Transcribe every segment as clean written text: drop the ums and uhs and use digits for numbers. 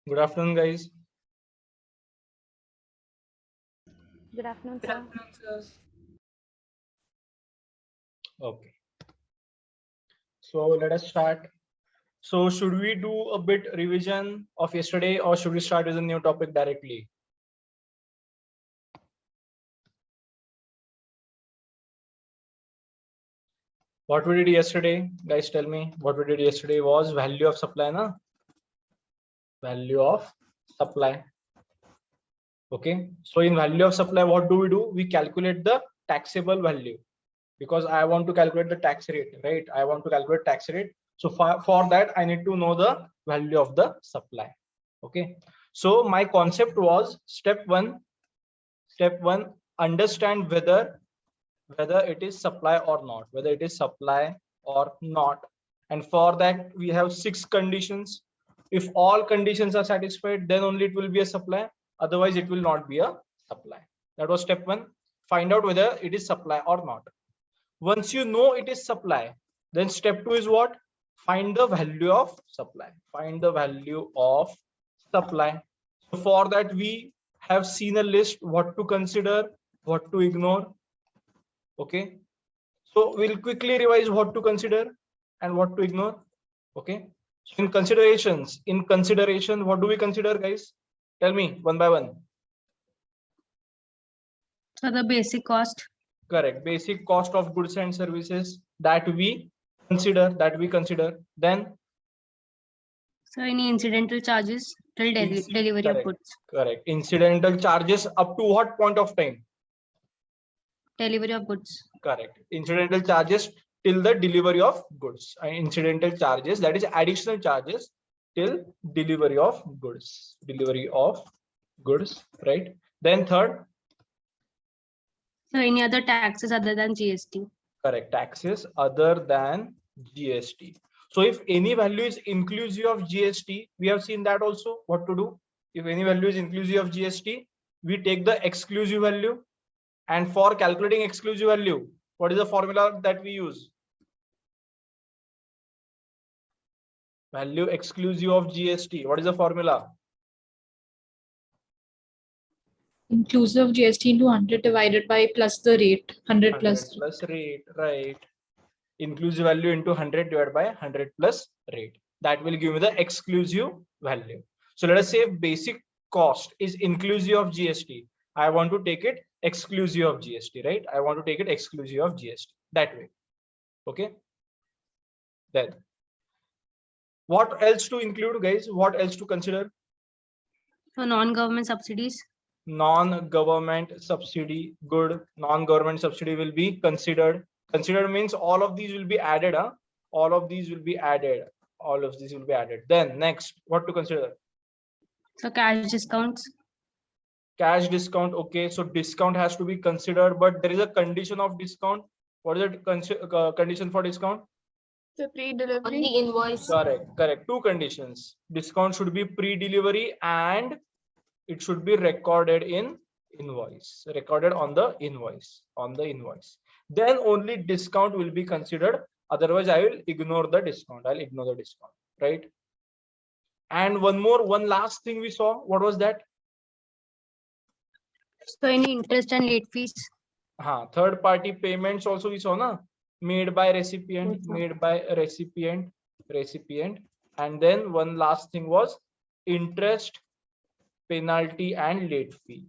Good afternoon, guys. Good afternoon, Good sir. afternoon, sir. Okay, so let us start. So should we do a bit revision of yesterday or should we start with a new topic directly? What we did yesterday, guys, tell me what we did yesterday was value of supply, na? Value of supply. Okay, so in value of supply, what do? We calculate the taxable value because I want to calculate the tax rate, right? I want to calculate tax rate. So for that, I need to know the value of the supply. Okay, so my concept was step one, understand whether it is supply or not, whether it is supply or not. And for that, we have 6 conditions. If all conditions are satisfied, then only it will be a supply. Otherwise, it will not be a supply. That was step one. Find out whether it is supply or not. Once you know it is supply, then step 2 is what? Find the value of supply. Find the value of supply. So for that, we have seen a list what to consider, what to ignore. Okay, so we'll quickly revise what to consider and what to ignore. Okay, so in consideration, what do we consider, guys? Tell me one by one. So the basic cost. Correct. Basic cost of goods and services that we consider. Then So any incidental charges till delivery of correct. goods. Correct. Incidental charges up to what point of time? Delivery of goods. Correct. Incidental charges till the delivery of goods. And incidental charges, that is additional charges till delivery of goods. Delivery of goods, right? Then third. So any other taxes other than GST. Correct. Taxes other than GST. So if any value is inclusive of GST, we have seen that also what to do. If any value is inclusive of GST, we take the exclusive value. And for calculating exclusive value, what is the formula that we use? Value exclusive of GST. What is the formula? Inclusive of GST into 100 divided by plus the rate. 100 plus rate, right? Inclusive value into 100 divided by 100 plus rate. That will give me the exclusive value. So let us say basic cost is inclusive of GST. I want to take it exclusive of GST, right? I want to take it exclusive of GST that way. Okay. Then what else to include, guys? What else to consider? So non-government subsidies. Non-government subsidy, good. Non-government subsidy will be considered. Considered means all of these will be added. All of these will be added. All of these will be added. Then next, what to consider? So cash discounts. Cash discount. Okay, so discount has to be considered, but there is a condition of discount. What is the condition for discount? the pre-delivery. On the invoice. Correct. 2 conditions. Discount should be pre-delivery and it should be recorded in invoice. Recorded on the invoice. Then only discount will be considered. Otherwise, I will ignore the discount. Right? And one last thing we saw. What was that? So any interest and late fees. Third party payments also we saw, na? Made by recipient. And then one last thing was interest, penalty and late fee.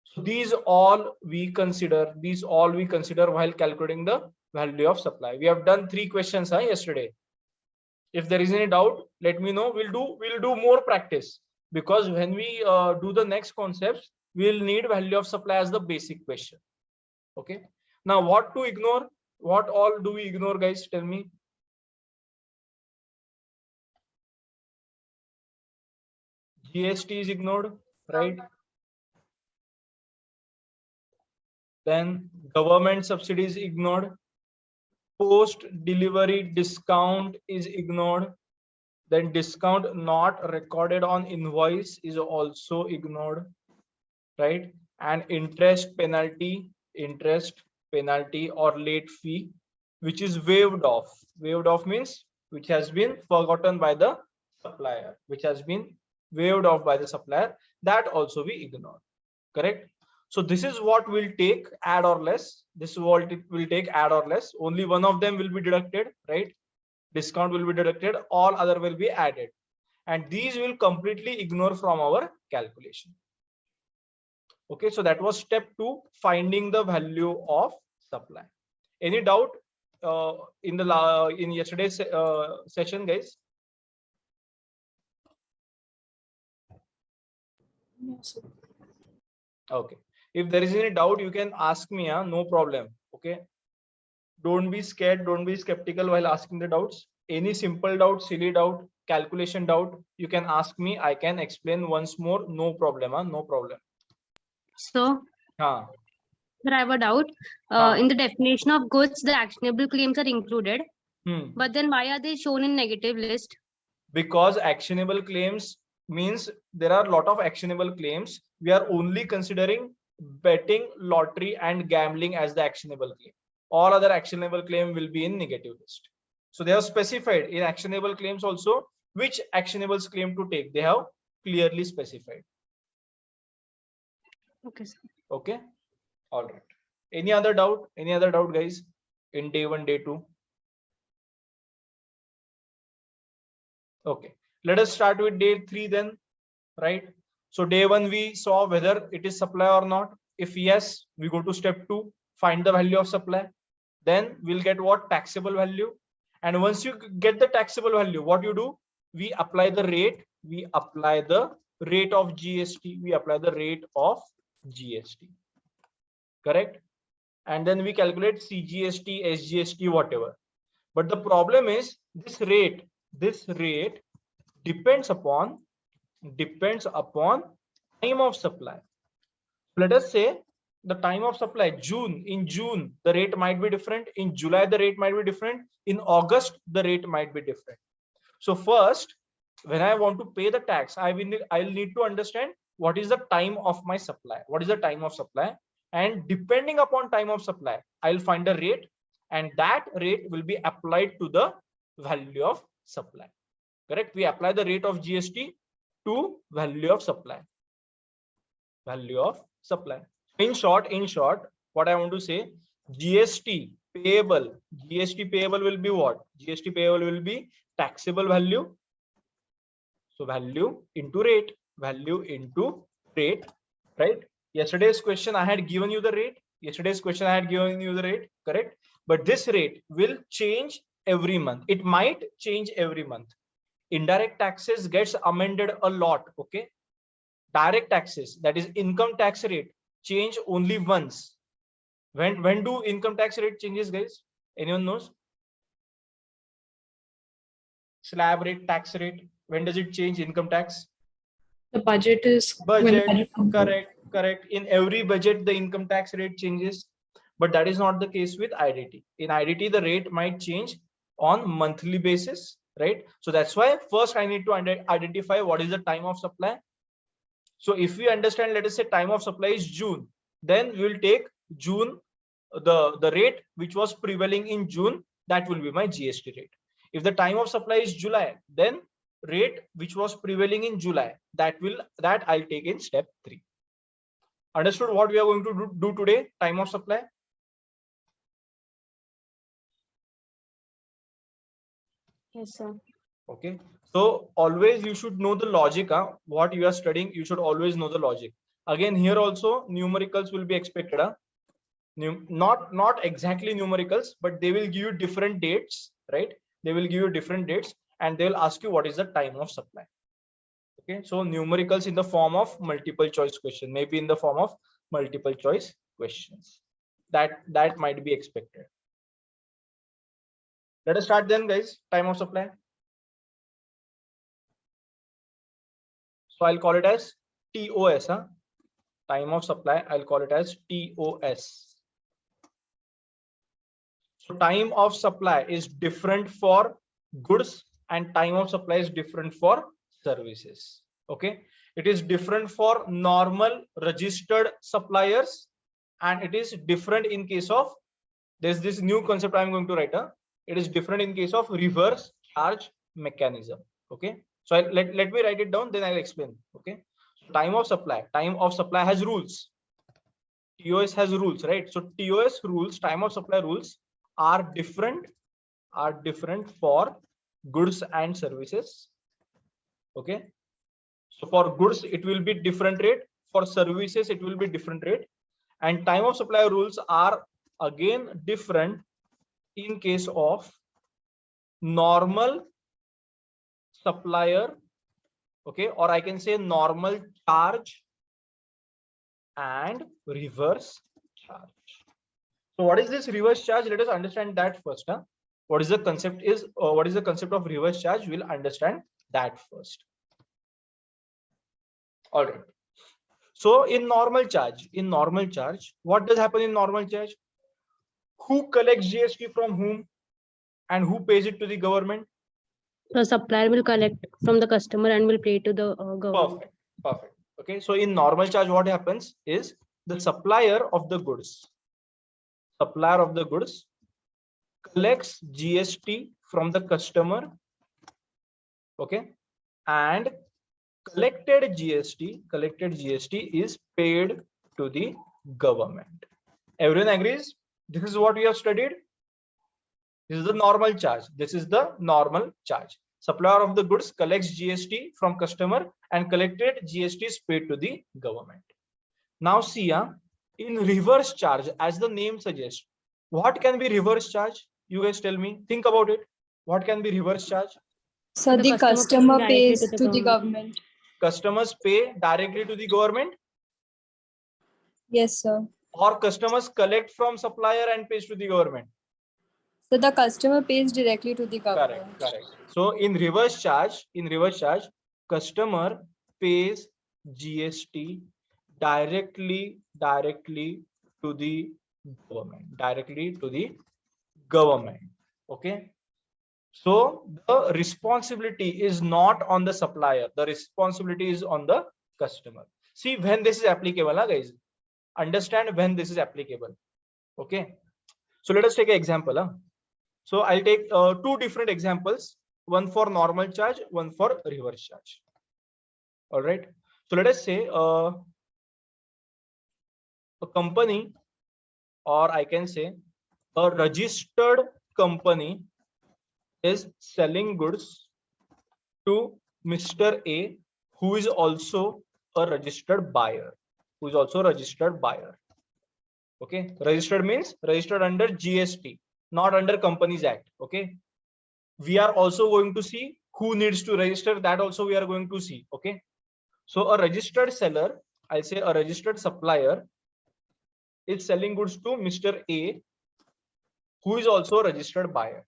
So these all we consider while calculating the value of supply. We have done 3 questions yesterday. If there is any doubt, let me know. We'll do more practice, because when we do the next concepts, we'll need value of supply as the basic question. Okay, now what to ignore? What all do we ignore, guys? Tell me. GST is ignored, right? Then government subsidies ignored. Post delivery discount is ignored. Then discount not recorded on invoice is also ignored, right? And interest penalty or late fee, which is waived off. Waived off means which has been forgotten by the supplier, which has been waived off by the supplier, that also we ignore. Correct? So this is what will take add or less. This is what it will take add or less. Only one of them will be deducted, right? Discount will be deducted, all other will be added. And these will completely ignore from our calculation. Okay, so that was step 2, finding the value of supply. Any doubt in yesterday's session, guys? No, sir. Okay. If there is any doubt, you can ask me, no problem. Okay. Don't be scared, don't be skeptical while asking the doubts. Any simple doubt, silly doubt, calculation doubt, you can ask me. I can explain once more. No problem, no problem. So, Huh. sir, I have a doubt. In the definition of goods, the actionable claims are included. But then why are they shown in negative list? Because actionable claims means there are a lot of actionable claims. We are only considering betting, lottery, and gambling as the actionable claim. All other actionable claim will be in negative list. So they have specified in actionable claims also which actionable claim to take. They have clearly specified. Okay, sir. Okay. All right. Any other doubt? Any other doubt, guys? In day 1, day 2. Okay. Let us start with day 3 then. Right? So day 1 we saw whether it is supply or not. If yes, we go to step 2, find the value of supply. Then we'll get what? Taxable value. And once you get the taxable value, what you do? We apply the rate. We apply the rate of GST. We apply the rate of GST. Correct? And then we calculate CGST, SGST, whatever. But the problem is this rate depends upon time of supply. Let us say the time of supply, in June the rate might be different, in July the rate might be different, in August the rate might be different. So first, when I want to pay the tax, I'll need to understand what is the time of my supply, what is the time of supply, and depending upon time of supply, I'll find a rate, and that rate will be applied to the value of supply. Correct? We apply the rate of GST to value of supply. In short, what I want to say, GST payable will be what? GST payable will be taxable value. So value into rate, right? Yesterday's question I had given you the rate. Correct? But this rate will change every month. It might change every month. Indirect taxes gets amended a lot. Okay. Direct taxes, that is income tax rate, change only once. When do income tax rate changes, guys? Anyone knows? Slab rate, tax rate, when does it change? Income tax The budget is when the budget comes out. correct. In every budget the income tax rate changes, but that is not the case with IDT. In IDT the rate might change on monthly basis, right? So that's why first I need to identify what is the time of supply. So if we understand, let us say time of supply is June, then we will take June, the rate which was prevailing in June, that will be my GST rate. If the time of supply is July, then rate which was prevailing in July, that I'll take in step 3. Understood what we are going to do today? Time of supply. Yes, sir. Okay. So always you should know the logic. What you are studying, you should always know the logic. Again, here also numericals will be expected. Not exactly numericals, but they will give you different dates, right? They will give you different dates, and they will ask you what is the time of supply. Okay. So numericals in the form of multiple choice question, maybe in the form of multiple choice questions. That might be expected. Let us start then, guys. Time of supply. So I'll call it as TOS. Time of supply, I'll call it as TOS. So time of supply is different for goods and time of supply is different for services. Okay. It is different for normal registered suppliers, and it is different in case of, there's this new concept I'm going to write. It is different in case of reverse charge mechanism. Okay, so let me write it down, then I'll explain. Okay, time of supply has rules. TOS has rules, right? So TOS rules, time of supply rules, are different for goods and services. Okay, so for goods it will be different rate, for services it will be different rate, and time of supply rules are again different in case of normal supplier, okay, or I can say normal charge and reverse charge. So what is this reverse charge? Let us understand that first. What is the concept of reverse charge? We'll understand that first. All right. So in normal charge, what does happen in normal charge? Who collects GST from whom and who pays it to the government? The supplier will collect from the customer and will pay to the government. Perfect. Okay, so in normal charge, what happens is the supplier of the goods collects GST from the customer, okay, and collected GST is paid to the government. Everyone agrees? This is what we have studied. This is the normal charge. Supplier of the goods collects GST from customer and collected GST is paid to the government. Now see, in reverse charge, as the name suggests, what can be reverse charge? You guys tell me. Think about it. What can be reverse charge? So the customer pays to the government. Customers pay directly to the government? Yes, sir. Or customers collect from supplier and pays to the government? So the customer pays directly to the government. Correct. So in reverse charge, customer pays GST directly to the government. Okay. So the responsibility is not on the supplier. The responsibility is on the customer. See when this is applicable, guys. Understand when this is applicable. Okay. So let us take an example. So I'll take two different examples, one for normal charge, one for reverse charge. All right. So let us say a company, or I can say a registered company is selling goods to Mr. A, who is also a registered buyer. Okay. Registered means registered under GST, not under Companies Act. Okay. We are also going to see who needs to register. That also we are going to see. Okay. So a registered seller, I'll say a registered supplier, is selling goods to Mr. A, who is also a registered buyer.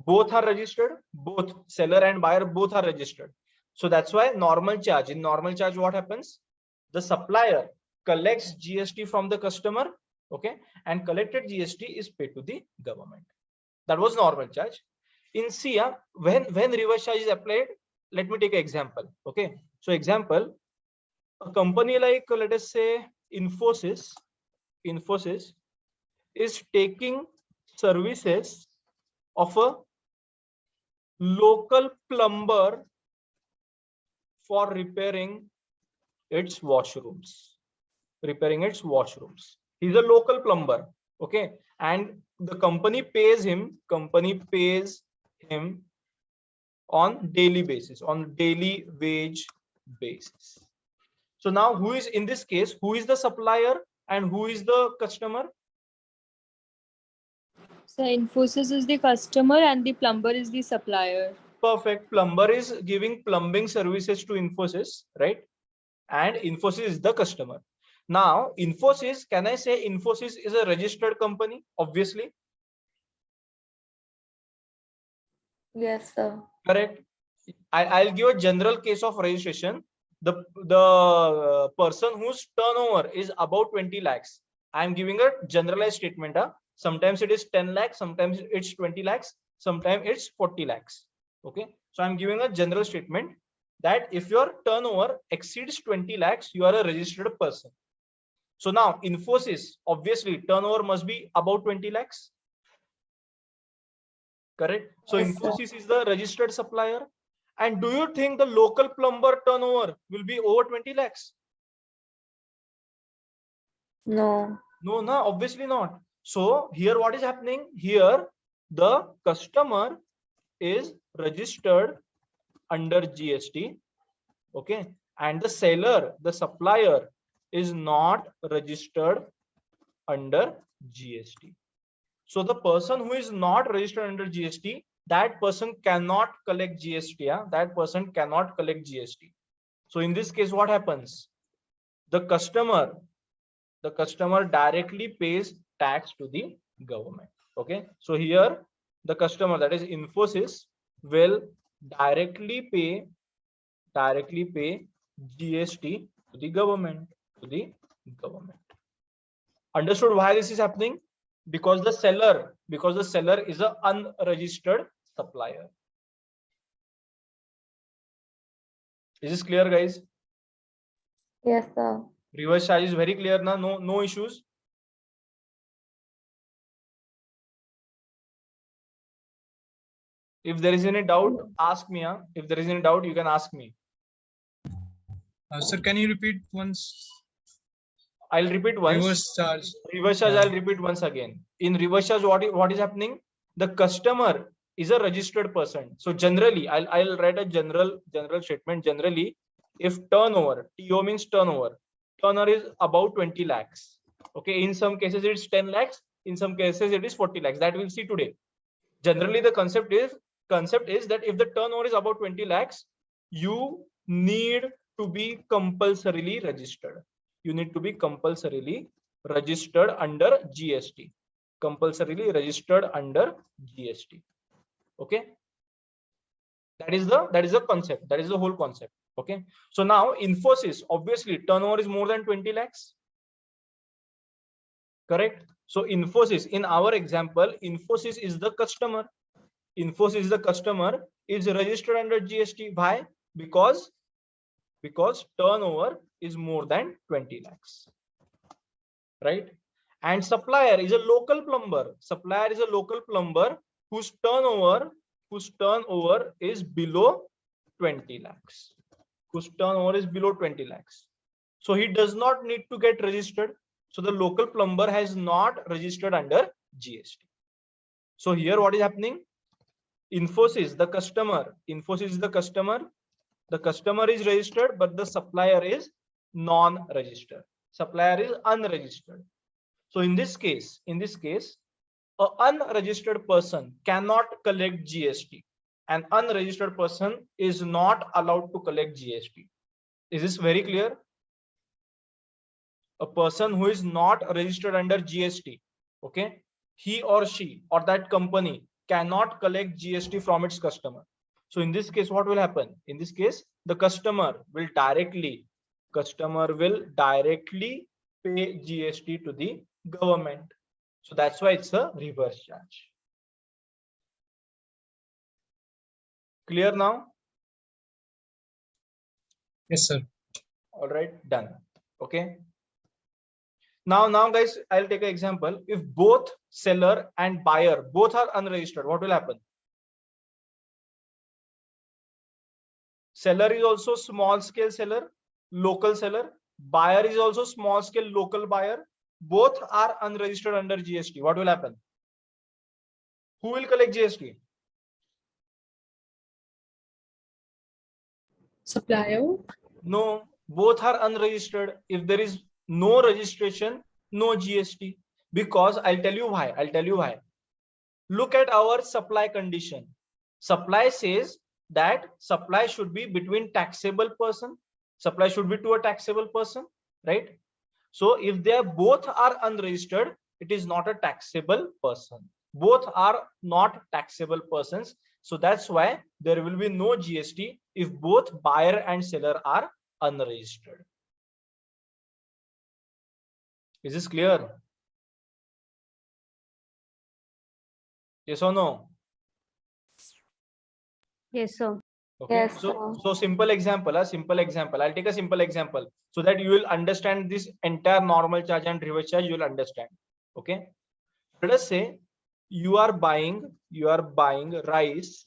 Both are registered. Both seller and buyer both are registered. So that's why normal charge. In normal charge, what happens? The supplier collects GST from the customer. Okay. And collected GST is paid to the government. That was normal charge. In SIA, when reverse charge is applied, let me take an example. Okay. So example, a company like, let us say, Infosys is taking services of a local plumber for repairing its washrooms. He's a local plumber. Okay. And the company pays him on daily wage basis. So now who is in this case, who is the supplier and who is the customer? So Infosys is the customer and the plumber is the supplier. Perfect. Plumber is giving plumbing services to Infosys, right? And Infosys is the customer. Now, Infosys, can I say Infosys is a registered company? Obviously. Yes, sir. Correct. I'll give a general case of registration. The person whose turnover is about 20 lakhs. I'm giving a generalized statement. Sometimes it is 10 lakhs, sometimes it's 20 lakhs, sometimes it's 40 lakhs. Okay. So I'm giving a general statement that if your turnover exceeds 20 lakhs, you are a registered person. So now Infosys, obviously turnover must be about 20 lakhs. Correct. So Yes, sir. Infosys is the registered supplier. And do you think the local plumber turnover will be over 20 lakhs? No. No, no, obviously not. So here what is happening? Here the customer is registered under GST. Okay. And the seller, the supplier is not registered under GST. So the person who is not registered under GST, that person cannot collect GST. Yeah? That person cannot collect GST. So in this case, what happens? The customer directly pays tax to the government. Okay. So here the customer, that is Infosys, will directly pay GST to the government. Understood why this is happening? Because the seller is an unregistered supplier. Is this clear, guys? Yes, sir. Reverse charge is very clear now. No issues. If there is any doubt, ask me. If there is any doubt, you can ask me. Sir, can you repeat once? I'll repeat once. Reverse charge. Reverse charge, Yeah. I'll repeat once again. In reverse charge, what is happening? The customer is a registered person. So generally, I'll write a general statement. Generally, if turnover, TO means turnover is about 20 lakhs. Okay, in some cases it's 10 lakhs, in some cases it is 40 lakhs. That we'll see today. Generally, the concept is that if the turnover is about 20 lakhs, you need to be compulsorily registered. You need to be compulsorily registered under GST. Compulsorily registered under GST. Okay. That is the concept. That is the whole concept. Okay. So now Infosys, obviously turnover is more than 20 lakhs. Correct. So Infosys, in our example, Infosys is the customer. Infosys is the customer, is registered under GST. Why? Because turnover is more than 20 lakhs. Right? And supplier is a local plumber. Supplier is a local plumber whose turnover is below 20 lakhs. Whose turnover is below 20 lakhs. So he does not need to get registered. So the local plumber has not registered under GST. So here what is happening? Infosys, the customer. Infosys is the customer. The customer is registered, but the supplier is non-registered. Supplier is unregistered. So in this case, an unregistered person cannot collect GST. An unregistered person is not allowed to collect GST. Is this very clear? A person who is not registered under GST, okay, he or she or that company cannot collect GST from its customer. So in this case, what will happen? In this case, the customer will directly pay GST to the government. So that's why it's a reverse charge. Clear now? Yes, sir. All right, done. Okay. Now guys, I'll take an example. If both seller and buyer both are unregistered, what will happen? Seller is also small scale seller, local seller. Buyer is also small scale local buyer. Both are unregistered under GST. What will happen? Who will collect GST? Supplier. No, both are unregistered. If there is no registration, no GST. Because I'll tell you why. Look at our supply condition. Supply says that supply should be between taxable person. Supply should be to a taxable person, right? So if they both are unregistered, it is not a taxable person. Both are not taxable persons. So that's why there will be no GST if both buyer and seller are unregistered. Is this clear? Yes or no? Yes, sir. Okay. Yes, So simple example. I'll take a simple example so that you will understand this entire normal charge and reverse charge. You will understand. Okay. Let us say you are buying rice.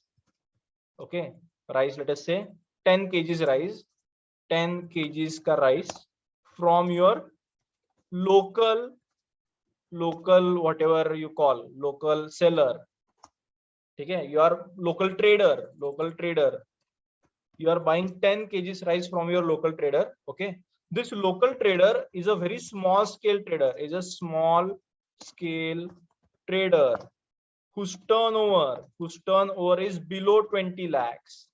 Okay, rice, let us say 10 kgs rice, 10 kgs ka rice from your local whatever you call local seller. Okay, your local trader, you are buying 10 kgs rice from your local trader. Okay, this local trader is a very small scale trader, whose turnover is below 20 lakhs,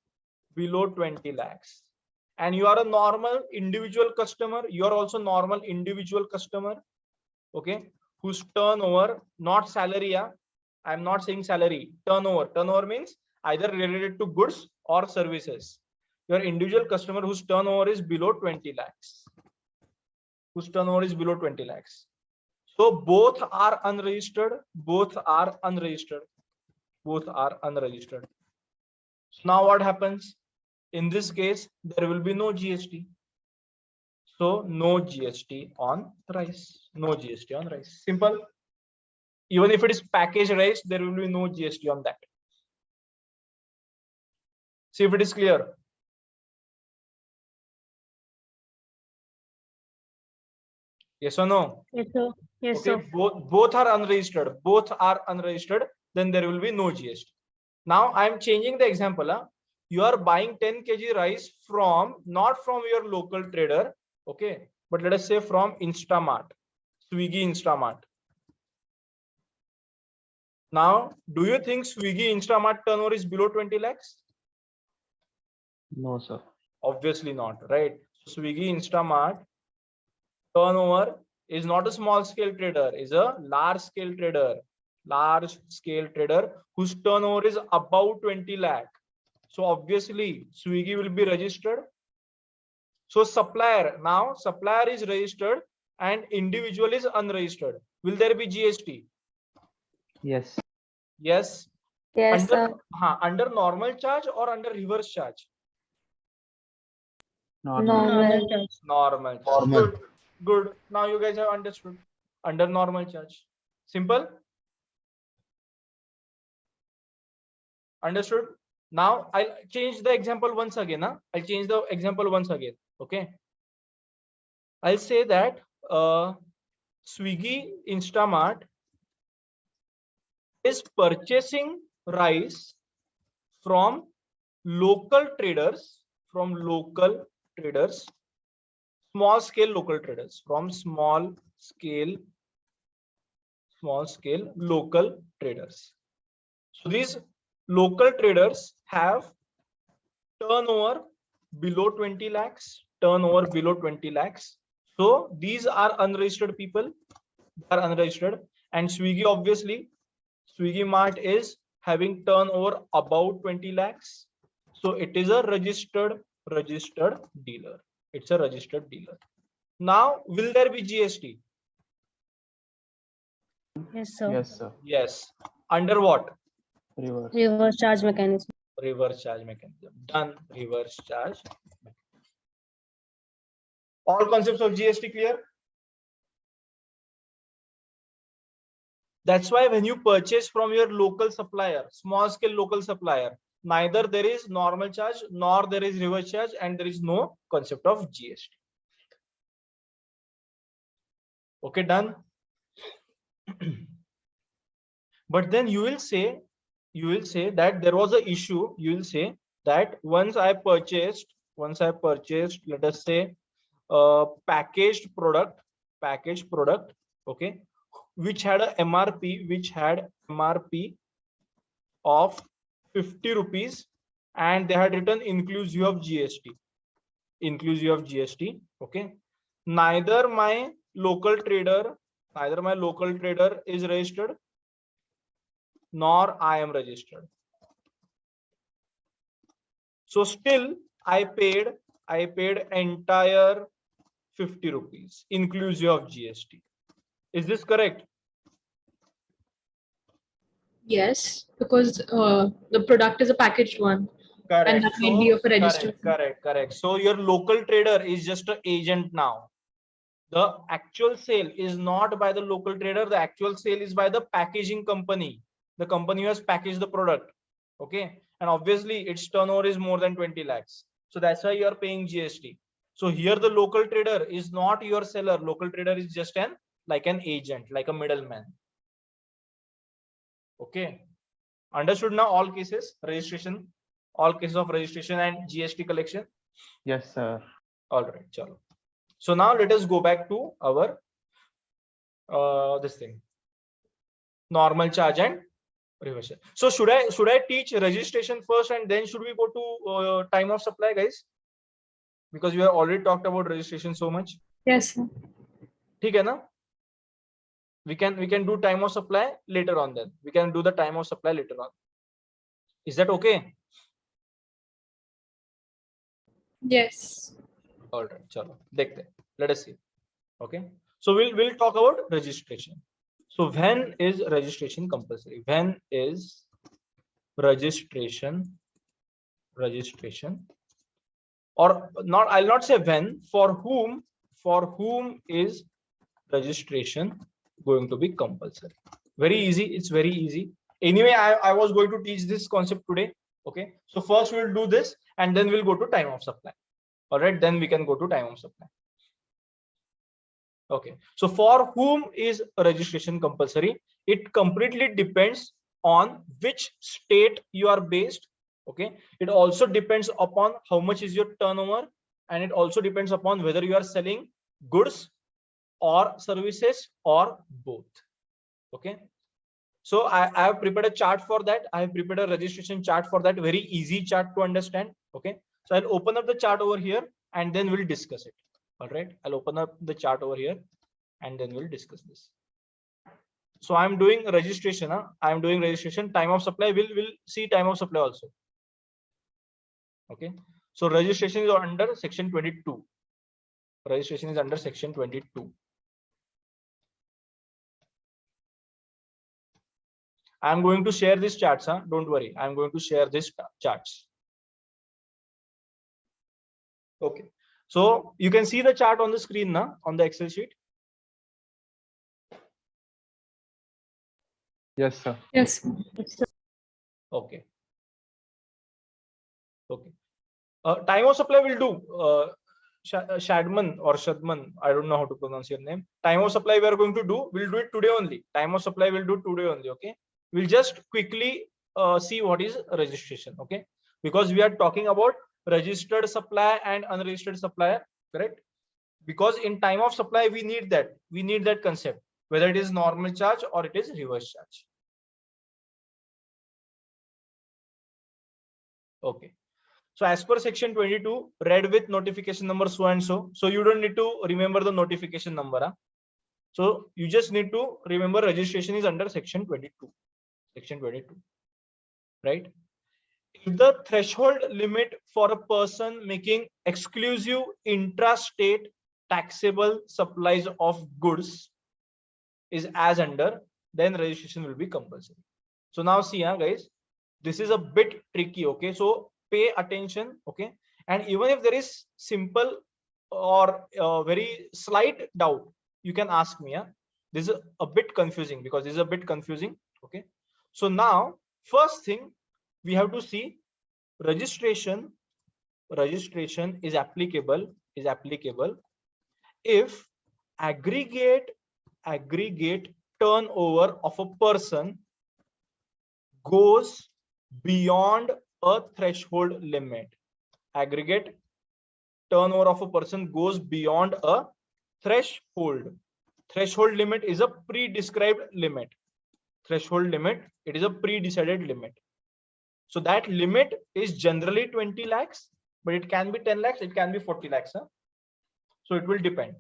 and you are a normal individual customer. You are also normal individual customer. Okay, whose turnover, not salary. Yeah, I'm not saying salary. Turnover means either related to goods or services. Your individual customer whose turnover is below 20 lakhs. So both are unregistered. So now what happens? In this case, there will be no GST. So no GST on rice. Simple. Even if it is packaged rice, there will be no GST on that. See if it is clear. Yes or no? Yes, sir. Yes, Okay, sir. both are unregistered. Then there will be no GST. Now I am changing the example. You are buying 10 kg rice not from your local trader. Okay, but let us say from Instamart, Swiggy Instamart. Now, do you think Swiggy Instamart turnover is below 20 lakhs? No, sir. Obviously not, right? Swiggy Instamart turnover is not a small scale trader, is a large scale trader whose turnover is above 20 lakh. So obviously Swiggy will be registered. So supplier is registered and individual is unregistered. Will there be GST? Yes. Yes. Yes, sir. Under normal charge or under reverse charge? Normal. Normal. Normal charge. Good. Now you guys have understood. Under normal charge. Simple. Understood. Now I'll change the example once again. Okay. I'll say that Swiggy Instamart is purchasing rice from local traders, small scale local traders, local traders. So these local traders have turnover below 20 lakhs. So these are unregistered people. They are unregistered. And Swiggy, obviously, Swiggy Mart is having turnover about 20 lakhs. So it is a registered dealer. It's a registered dealer. Now, will there be GST? Yes, sir. Yes, sir. Yes. Under what? Reverse. Reverse charge mechanism. Reverse charge mechanism. Done. Reverse charge. All concepts of GST clear? That's why when you purchase from your local supplier, small scale local supplier, neither there is normal charge nor there is reverse charge, and there is no concept of GST. Okay, done. But then you will say that there was an issue. You will say that once I purchased, let us say, packaged product, okay, which had a MRP of 50 rupees, and they had written inclusive of GST. Okay, neither my local trader is registered, nor I am registered. So still I paid entire 50 rupees inclusive of GST. Is this correct? Yes, because the product is a packaged one. Correct. And that might be of a registered. Correct. So your local trader is just an agent now. The actual sale is not by the local trader. The actual sale is by the packaging company. the company who has packaged the product. Okay, and obviously its turnover is more than 20 lakhs. So that's why you are paying GST. So here the local trader is not your seller. Local trader is just an agent, like a middleman. Okay, understood now? All cases registration, all cases of registration and GST collection. Yes, sir. All right, chalo. So now let us go back to our this thing, normal charge and reversion. So should I teach registration first and then should we go to time of supply, guys? Because we have already talked about registration so much. Yes, sir. ठीक है ना? We can do time of supply later on. Then we can do the time of supply later on. Is that okay? Yes. All right, chalo. Dekhte. Let us see. Okay. So we'll talk about registration. So when is registration compulsory? When is registration or not? I'll not say when. For whom is registration going to be compulsory? Very easy. It's very easy. Anyway, I was going to teach this concept today. Okay. So first we'll do this and then we'll go to time of supply. All right. Then we can go to time of supply. Okay. So for whom is registration compulsory? It completely depends on which state you are based. Okay. It also depends upon how much is your turnover, and it also depends upon whether you are selling goods or services or both. Okay. So I have prepared a chart for that. I have prepared a registration chart for that. Very easy chart to understand. Okay. So I'll open up the chart over here and then we'll discuss it. All right. I'll open up the chart over here and then we'll discuss this. So I'm doing registration. I'm doing registration. Time of supply. We'll see time of supply also. Okay. So registration is under section 22. Registration is under section 22. I'm going to share these charts. Don't worry. I'm going to share these charts. Okay. So you can see the chart on the screen now on the Excel sheet. Yes, sir. Yes, sir. Okay. Okay. Time of supply will do. Shadman or Shadman, I don't know how to pronounce your name. Time of supply we are going to do. We'll do it today only. Time of supply we'll do today only. Okay. We'll just quickly see what is registration. Okay. Because we are talking about registered supply and unregistered supplier. Correct. Because in time of supply we need that. We need that concept, whether it is normal charge or it is reverse charge. Okay. So as per section 22, read with notification number so and so. So you don't need to remember the notification number. So you just need to remember registration is under section 22. Section 22. Right? If the threshold limit for a person making exclusive intrastate taxable supplies of goods is as under, then registration will be compulsory. So now see, guys, this is a bit tricky. Okay. So pay attention. Okay. And even if there is simple or very slight doubt, you can ask me. This is a bit confusing because this is a bit confusing. Okay. So now first thing we have to see, registration is applicable if aggregate turnover of a person goes beyond a threshold limit. Aggregate turnover of a person goes beyond a threshold. Threshold limit is a pre-described limit. Threshold limit, it is a pre-decided limit. So that limit is generally 20 lakhs, but it can be 10 lakhs, it can be 40 lakhs. So it will depend.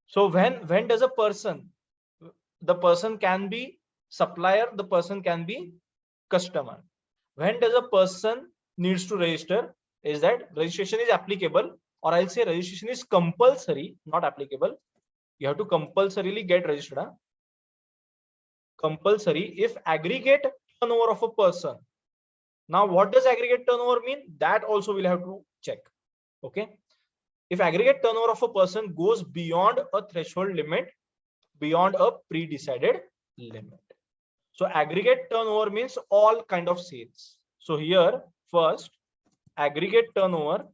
So when does a person, the person can be supplier, the person can be customer. When does a person needs to register is that registration is applicable, or I'll say registration is compulsory, not applicable. You have to compulsorily get registered. Compulsory if aggregate turnover of a person. Now, what does aggregate turnover mean? That also we'll have to check. Okay. If aggregate turnover of a person goes beyond a threshold limit, beyond a pre-decided limit. So aggregate turnover means all kind of sales. So here first aggregate turnover.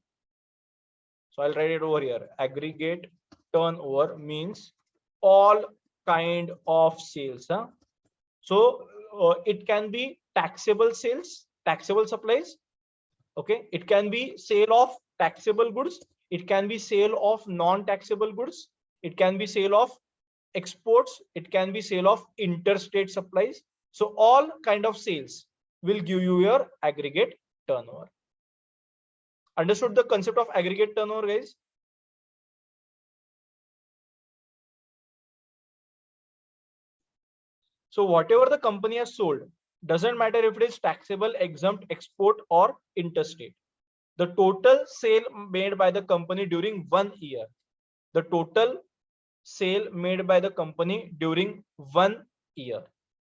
So I'll write it over here. Aggregate turnover means all kind of sales. Huh? So it can be taxable sales, taxable supplies. Okay, it can be sale of taxable goods. It can be sale of non-taxable goods. It can be sale of exports. It can be sale of interstate supplies. So all kind of sales will give you your aggregate turnover. Understood the concept of aggregate turnover, guys? So whatever the company has sold, doesn't matter if it is taxable, exempt, export or interstate. The total sale made by the company during 1 year. The total sale made by the company during 1 year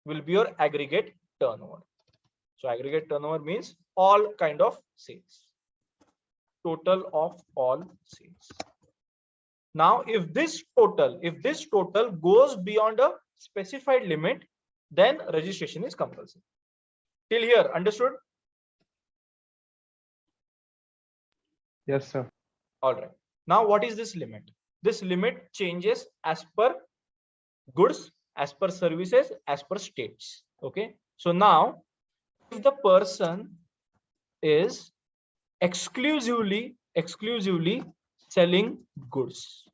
will be your aggregate turnover. So aggregate turnover means all kind of sales. Total of all sales. Now, if this total goes beyond a specified limit, then registration is compulsory. Till here, understood? Yes, sir. All right. Now, what is this limit? This limit changes as per goods, as per services, as per states. Okay. So now, if the person is exclusively selling goods,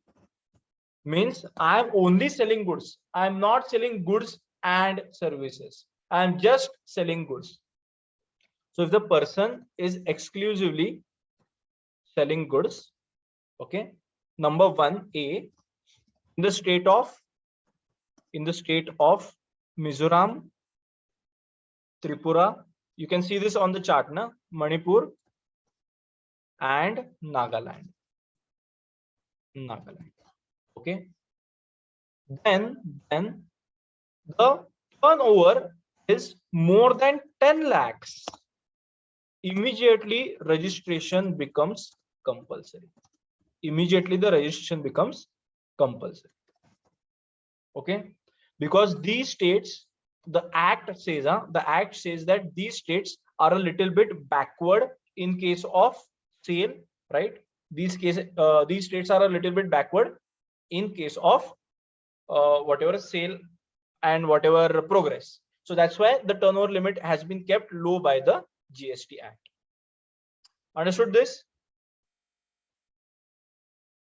means I am only selling goods. I am not selling goods and services. I am just selling goods. So if the person is exclusively selling goods, okay, number 1A, in the state of Mizoram, Tripura, you can see this on the chart, na? Manipur and Nagaland. Okay. Then the turnover is more than 10 lakhs. Immediately registration becomes compulsory. Immediately the registration becomes compulsory. Okay, because these states, the act says that these states are a little bit backward in case of sale, right? These states are a little bit backward in case of whatever sale and whatever progress. So that's why the turnover limit has been kept low by the GST Act. Understood this?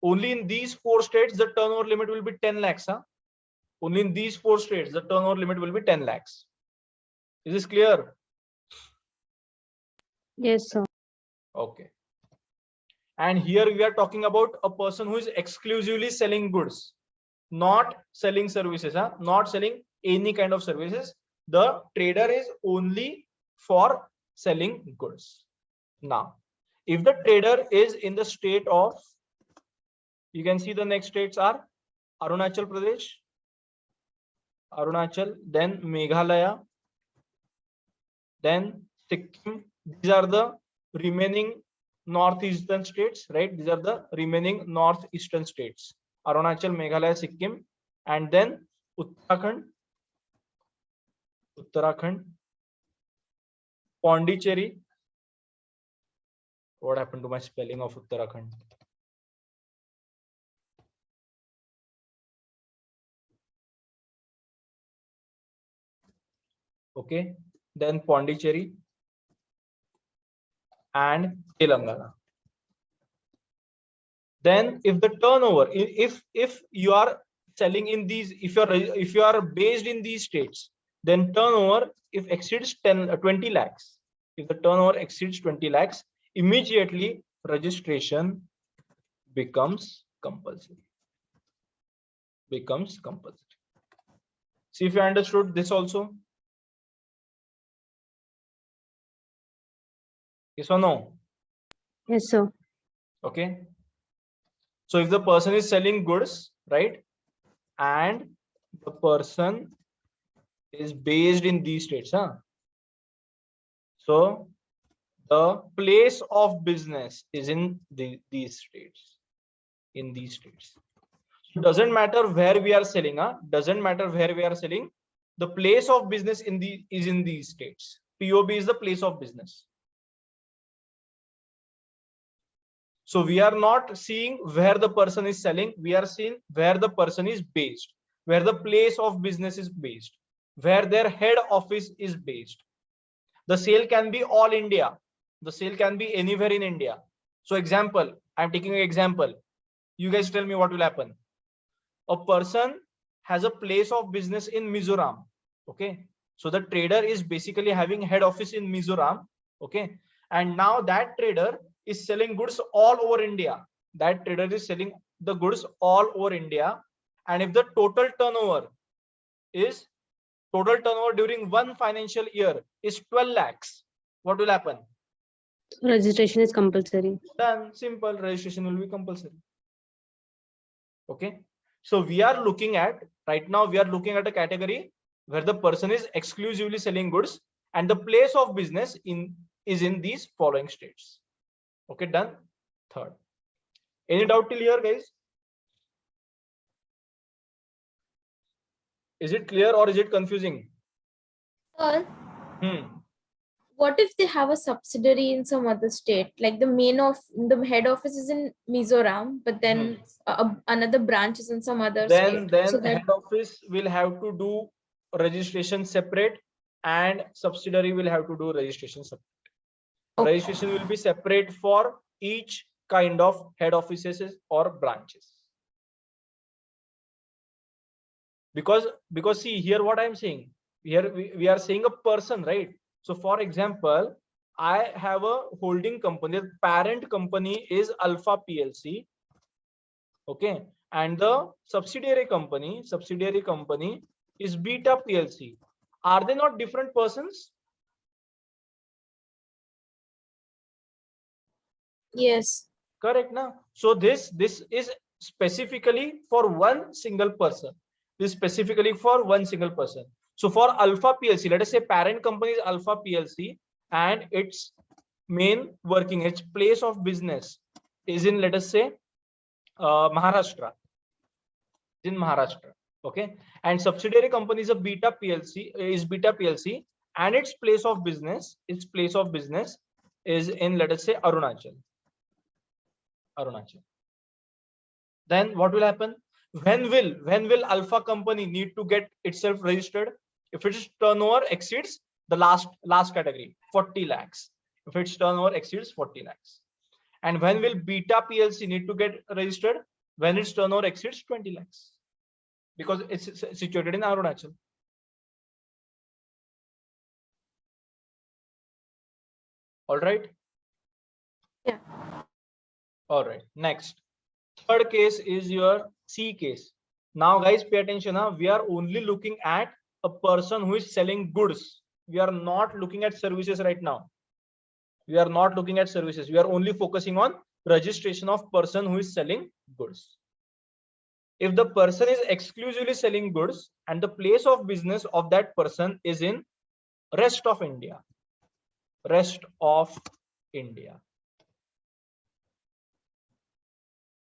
Only in these 4 states the turnover limit will be 10 lakhs. Huh? Only in these 4 states the turnover limit will be 10 lakhs. Is this clear? Yes, sir. Okay. And here we are talking about a person who is exclusively selling goods, not selling services, huh? Not selling any kind of services. The trader is only for selling goods. Now, if the trader is in the state of, you can see the next states are Arunachal Pradesh, then Meghalaya, then Sikkim. These are the remaining northeastern states, right? These are the remaining northeastern states: Arunachal, Meghalaya, Sikkim, and then Uttarakhand, Pondicherry. What happened to my spelling of Uttarakhand? Okay, then Pondicherry and Telangana. Then if the turnover, if you are selling in these, if you are based in these states, then turnover if exceeds 20 lakhs, if the turnover exceeds 20 lakhs, immediately registration becomes compulsory. See if you understood this also. Yes or no? Yes, sir. Okay. So if the person is selling goods, right, and the person is based in these states, huh? So the place of business is in these states. In these states. So doesn't matter where we are selling, huh? Doesn't matter where we are selling. the place of business is in these states. POB is the place of business. So we are not seeing where the person is selling. We are seeing where the person is based, where the place of business is based, where their head office is based. The sale can be all India. The sale can be anywhere in India. So example, I'm taking an example. You guys tell me what will happen. A person has a place of business in Mizoram. Okay. So the trader is basically having head office in Mizoram. Okay. And now that trader is selling goods all over India. That trader is selling the goods all over India. And if the total turnover during one financial year is 12 lakhs, what will happen? Registration is compulsory. Done. Simple. Registration will be compulsory. Okay. So we are looking at, right now we are looking at a category where the person is exclusively selling goods and the place of business is in these following states. Okay, done. Third. Any doubt till here, guys? Is it clear or is it confusing? Sir, what if they have a subsidiary in some other state? Like the head office is in Mizoram, but then another branch is in some other state. Then So that head office will have to do registration separate and subsidiary will have to do registration separate. Okay. Registration will be separate for each kind of head offices or branches. Because see here what I'm saying. Here we are saying a person, right? So for example, I have a holding company. The parent company is Alpha PLC. Okay. And the subsidiary company is Beta PLC. Are they not different persons? yes. Correct now. So this is specifically for one single person. This is specifically for one single person. So for Alpha PLC, let us say parent company is Alpha PLC and its main working, its place of business is in, let us say, Maharashtra. In Maharashtra. Okay. And subsidiary company is a Beta PLC, and its place of business is in, let us say, Arunachal. Then what will happen? When will Alpha company need to get itself registered? If its turnover exceeds the last category, 40 lakhs. If its turnover exceeds 40 lakhs. And when will Beta PLC need to get registered? When its turnover exceeds 20 lakhs. Because it's situated in Arunachal. All right. Yeah. All right. Next. Third case is your C case. Now guys, pay attention. We are only looking at a person who is selling goods. We are not looking at services right now. We are not looking at services. We are only focusing on registration of person who is selling goods. If the person is exclusively selling goods and the place of business of that person is in rest of India.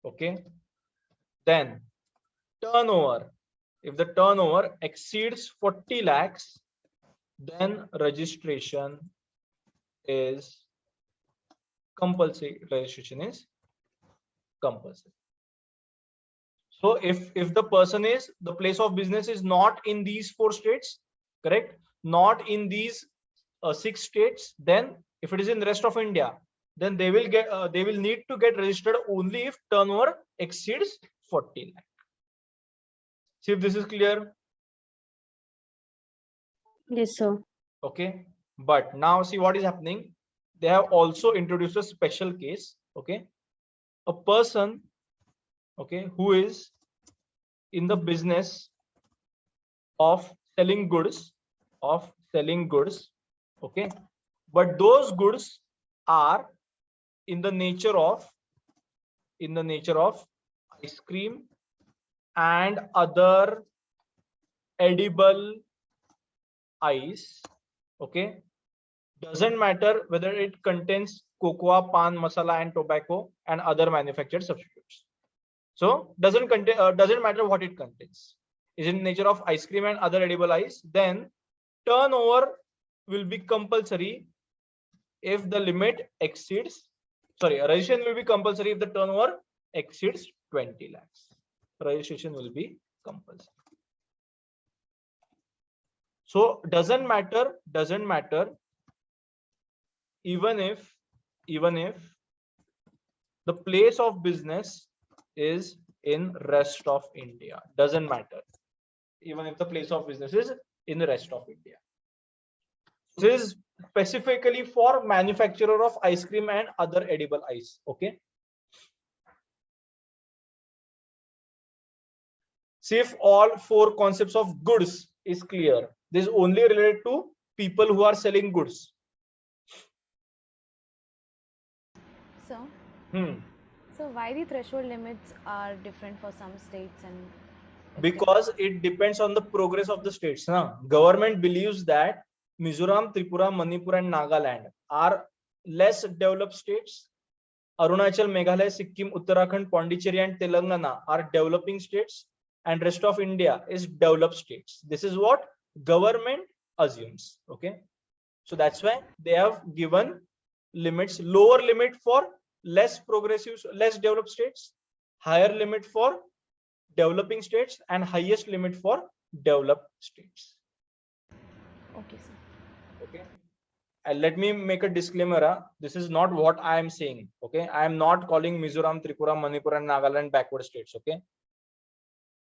Okay. Then turnover. If the turnover exceeds 40 lakhs, then registration is compulsory. So if the person is, the place of business is not in these 4 states, correct? Not in these 6 states, then if it is in the rest of India, then they will need to get registered only if turnover exceeds 40 lakh. See if this is clear. Yes, sir. Okay. But now see what is happening. They have also introduced a special case. Okay. A person, okay, who is in the business of selling goods, okay, but those goods are in the nature of ice cream and other edible ice. Okay, doesn't matter whether it contains cocoa, pan, masala, and tobacco and other manufactured substitutes. So doesn't matter what it contains. is in nature of ice cream and other edible ice, then turnover will be compulsory if the limit exceeds, sorry, registration will be compulsory if the turnover exceeds 20 lakhs. Registration will be compulsory. So doesn't matter even if the place of business is in rest of India, doesn't matter even if the place of business is in the rest of India. This is specifically for manufacturer of ice cream and other edible ice. Okay. See if all four concepts of goods is clear. This is only related to people who are selling goods. So, Hmm. so why the threshold limits are different for some states and Because it depends on the progress of the states. Now, government believes that Mizoram, Tripura, Manipur, and Nagaland are less developed states. Arunachal, Meghalaya, Sikkim, Uttarakhand, Pondicherry, and Telangana are developing states, and rest of India is developed states. This is what government assumes. Okay, so that's why they have given limits: lower limit for less progressive, less developed states, higher limit for developing states, and highest limit for developed states. okay, sir. Okay, and let me make a disclaimer. This is not what I am saying. Okay, I am not calling Mizoram, Tripura, Manipur, and Nagaland backward states. Okay,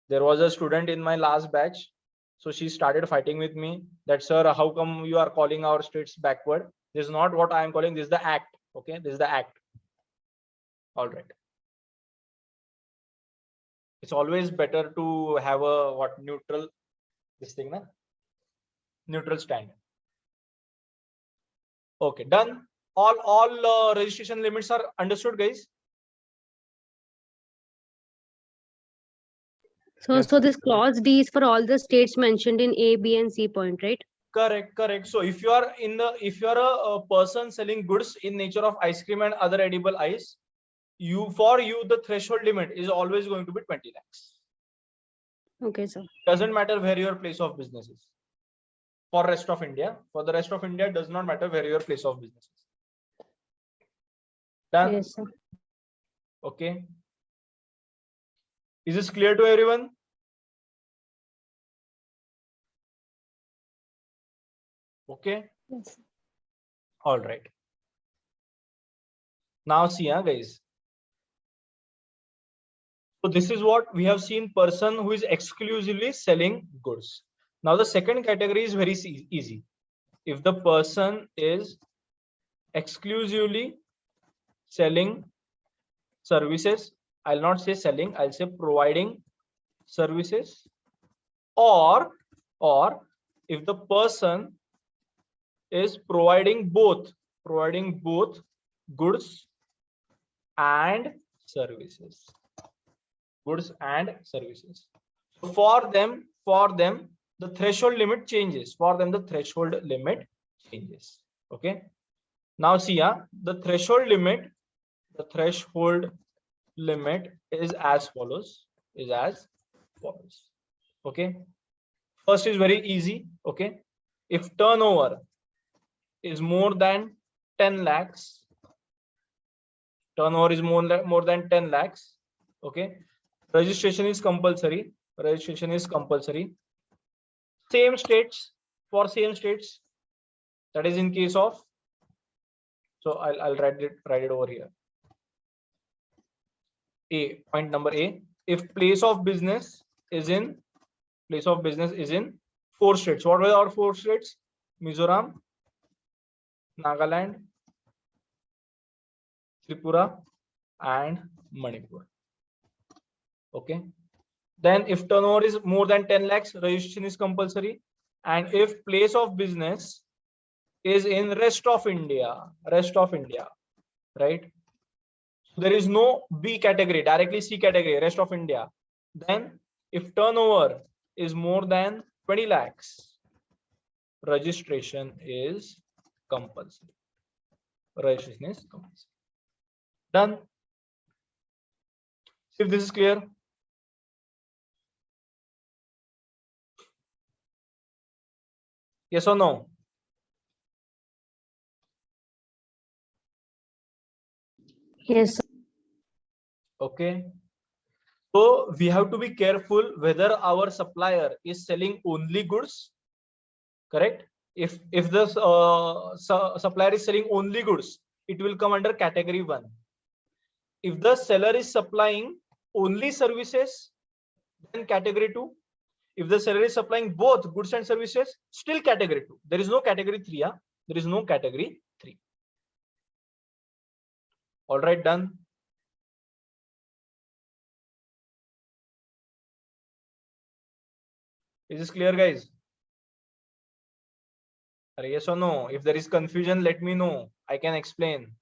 there was a student in my last batch, so she started fighting with me that, sir, how come you are calling our states backward? This is not what I am calling. This is the act. Okay, this is the act. All right. It's always better to have a neutral this thing, na? Neutral stand. Okay, done. All registration limits are understood, guys. So, Yes. so this clause D is for all the states mentioned in A, B, and C point, right? Correct. So if you are a person selling goods in nature of ice cream and other edible ice, for you the threshold limit is always going to be 20 lakhs. Okay, sir. Doesn't matter where your place of business is. For the rest of India, it does not matter where your place of business is. Done. Yes, sir. Okay. Is this clear to everyone? Okay. Yes. All right. Now see, guys. So this is what we have seen: person who is exclusively selling goods. Now the second category is very easy. If the person is exclusively selling services, I'll not say selling, I'll say providing services, or if the person is providing both goods and services. Goods and services. So for them, the threshold limit changes. Okay. Now see, the threshold limit is as follows. Okay. First is very easy. Okay. If turnover is more than 10 lakhs, okay, registration is compulsory. Same states, that is in case of, so I'll write it over here. Point number A, if place of business is in 4 states. What were our 4 states? Mizoram, Nagaland, Tripura, and Manipur. Okay. Then if turnover is more than 10 lakhs, registration is compulsory. And if place of business is in rest of India, right? So there is no B category, directly C category, rest of India. Then if turnover is more than 20 lakhs, registration is compulsory. Done. If this is clear. Yes or no? Yes, sir. Okay. So we have to be careful whether our supplier is selling only goods. Correct? If the supplier is selling only goods, it will come under category 1. If the seller is supplying only services, then category 2. If the seller is supplying both goods and services, still category 2. There is no category 3. Yeah? There is no category 3. All right, done. Is this clear, guys? Yes or no? If there is confusion, let me know. I can explain.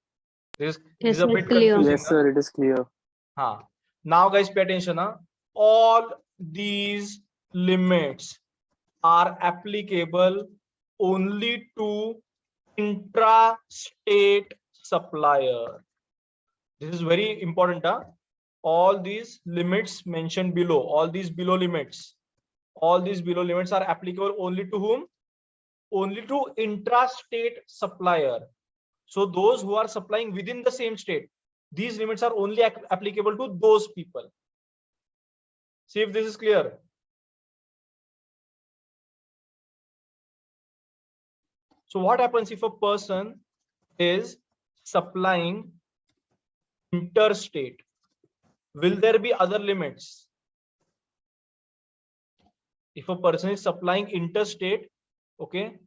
This is Yes, a sir, bit clear. confusing. Yes, sir, it is clear. Huh? Now, guys, pay attention. Huh? All these limits are applicable only to intra-state supplier. This is very important. Huh? All these limits mentioned below, all these below limits are applicable only to whom? Only to intra-state supplier. So those who are supplying within the same state, these limits are only applicable to those people. See if this is clear. So what happens if a person is supplying interstate? Will there be other limits? If a person is supplying interstate, okay,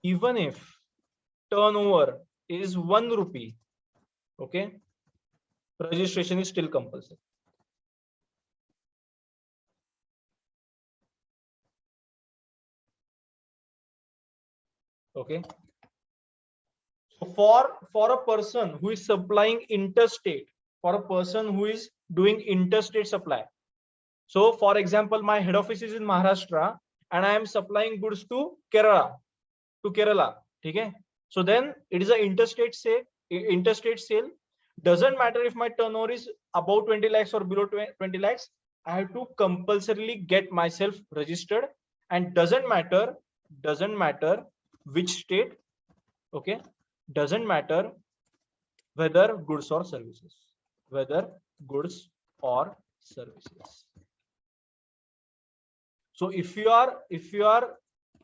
even if turnover is 1 rupee, okay, registration is still compulsory. Okay. So for a person who is supplying interstate, for a person who is doing interstate supply. So for example, my head office is in Maharashtra and I am supplying goods to Kerala. Okay. So then it is an interstate sale. Doesn't matter if my turnover is above 20 lakhs or below 20 lakhs. I have to compulsorily get myself registered, and doesn't matter which state. Okay. Doesn't matter whether goods or services. So if you are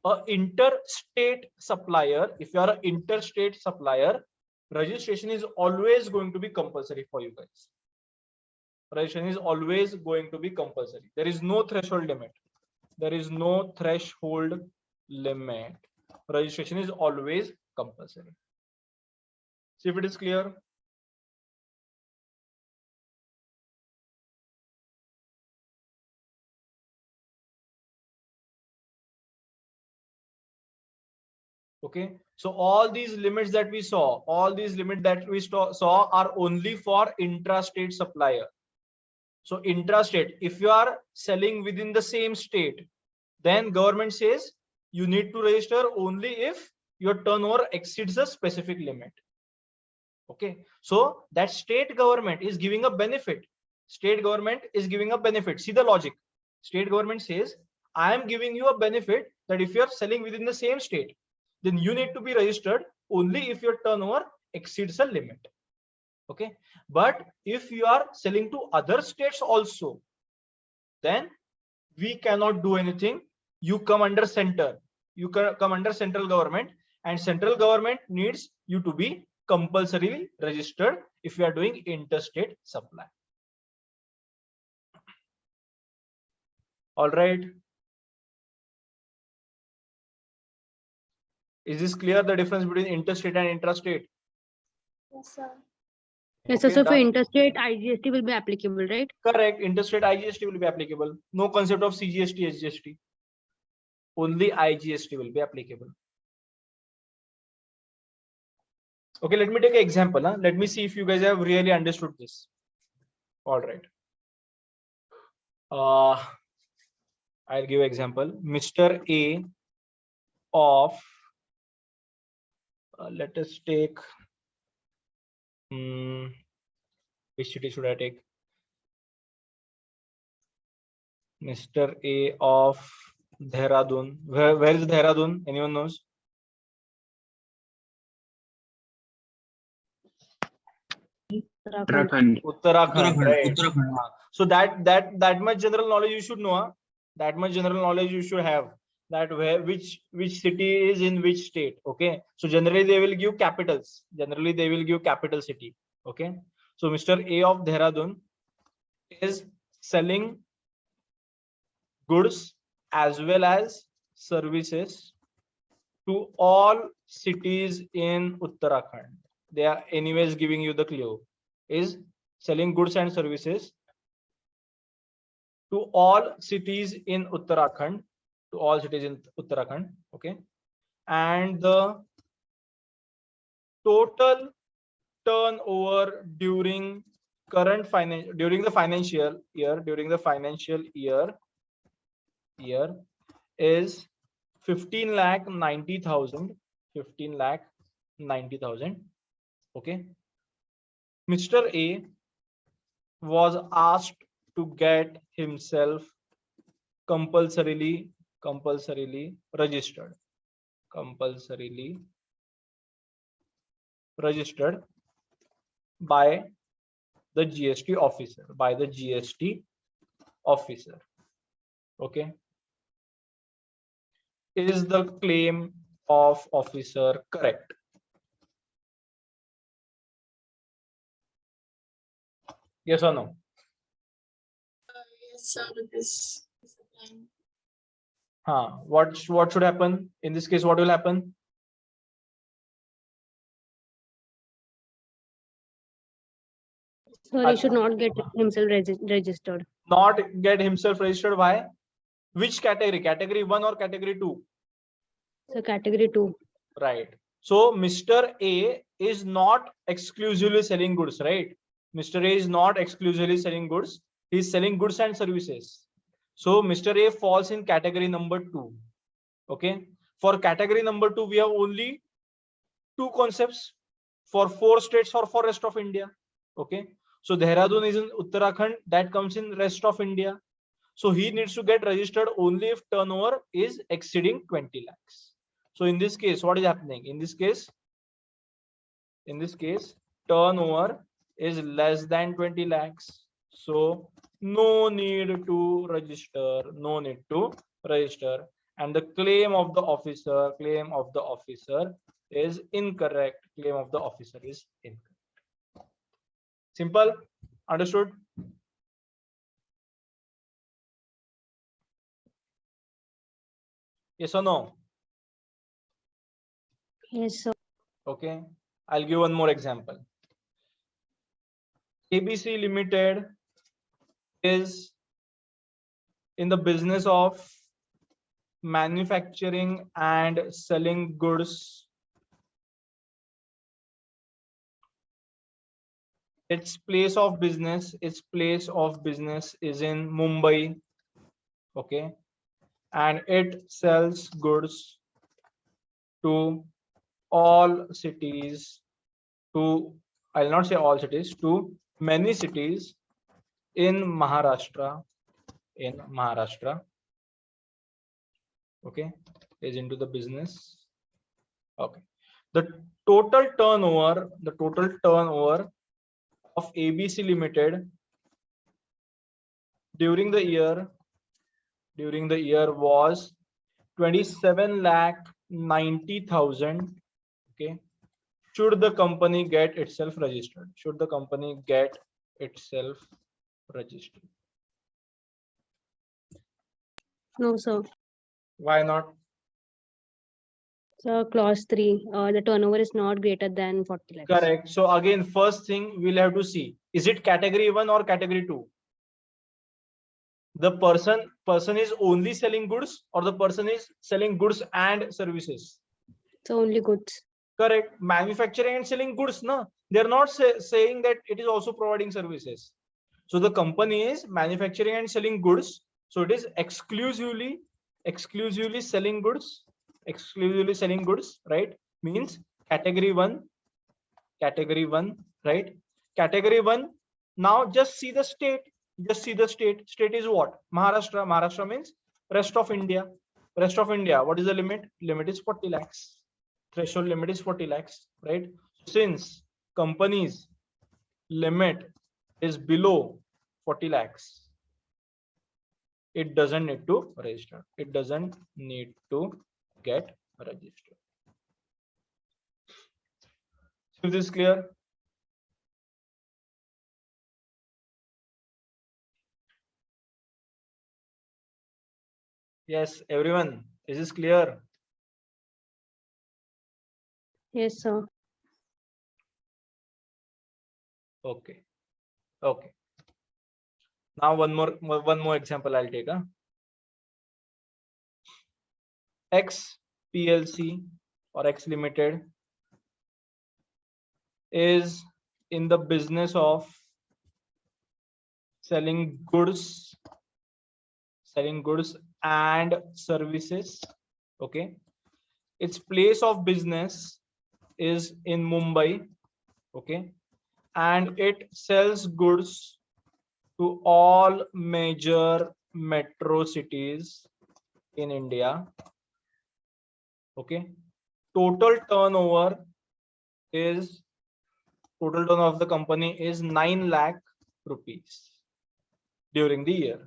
a interstate supplier, registration is always going to be compulsory for you guys. Registration is always going to be compulsory. There is no threshold limit. Registration is always compulsory. See if it is clear. Okay, so all these limits that we saw, are only for intrastate supplier. So intrastate, if you are selling within the same state, then government says you need to register only if your turnover exceeds a specific limit. Okay, so that state government is giving a benefit. See the logic. State government says, I am giving you a benefit that if you are selling within the same state, then you need to be registered only if your turnover exceeds a limit. Okay, but if you are selling to other states also, then we cannot do anything. You come under center, central government, and central government needs you to be compulsorily registered if you are doing interstate supply. All right, is this clear, the difference between interstate and intrastate? Yes, sir. Yes, sir. Okay, So for done. interstate, IGST will be applicable, right? Correct. Interstate IGST will be applicable. No concept of CGST, SGST. Only IGST will be applicable. Okay, let me take an example. Let me see if you guys have really understood this. All right. I'll give example. Mr. A of, let us take, which city should I take? Mr. A of Dehradun. Where is Dehradun? Anyone knows? Uttarakhand. Uttarakhand, right? Uttarakhand. So that much general knowledge you should know. Huh? That much general knowledge you should have. That which city is in which state. Okay. So generally they will give capitals. Generally they will give capital city. Okay. So Mr. A of Dehradun is selling goods as well as services to all cities in Uttarakhand. They are anyways giving you the clue. Is selling goods and services to all cities in Uttarakhand. To all cities in Uttarakhand. Okay. And the total turnover during the financial year is 15 lakh 90,000. 15 lakh 90,000. Okay. Mr. A was asked to get himself compulsorily registered. Compulsorily registered by the GST officer. Okay. Is the claim of officer correct? Yes or no? Yes, sir. This is applying. What should happen in this case? What will happen? So he should not get himself registered. Not get himself registered. Why? Which category? Category 1 or category 2? So category 2. Right. So Mr. A is not exclusively selling goods, right? Mr. A is not exclusively selling goods. He is selling goods and services. So Mr. A falls in category number 2. Okay. For category number 2, we have only 2 concepts for 4 states or for rest of India. Okay. So Dehradun is in Uttarakhand, that comes in rest of India. So he needs to get registered only if turnover is exceeding 20 lakhs. So in this case, what is happening? In this case, turnover is less than 20 lakhs. So no need to register. And the claim of the officer is incorrect. Simple. Understood? Yes or no? Yes, sir. Okay. I'll give one more example. ABC Limited is in the business of manufacturing and selling goods. Its place of business is in Mumbai. Okay. And it sells goods to all cities, I'll not say all cities, to many cities in Maharashtra. Okay. Is into the business. Okay. The total turnover of ABC Limited during the year was 27 lakh 90,000. Okay. Should the company get itself registered? No, sir. Why not? So clause 3, the turnover is not greater than 40 lakhs. Correct. So again, first thing we'll have to see, is it category 1 or category 2? The person is only selling goods, or the person is selling goods and services? So only goods. Correct. Manufacturing and selling goods, no? They're not saying that it is also providing services. So the company is manufacturing and selling goods. So it is exclusively selling goods. Right? Means category 1, right? Category 1. Now just see the state. State is what? Maharashtra. Maharashtra means rest of India. Rest of India, what is the limit? Limit is 40 lakhs. Threshold limit is 40 lakhs, right? Since companies limit is below 40 lakhs, it doesn't need to register. It doesn't need to get registered. Is this clear? Yes, everyone, is this clear? Yes, sir. Okay. Okay. Now one more example I'll take. X PLC or X Limited is in the business of selling goods and services. Okay, its place of business is in Mumbai. Okay, and it sells goods to all major metro cities in India. Okay, total turnover of the company is 9 lakh rupees during the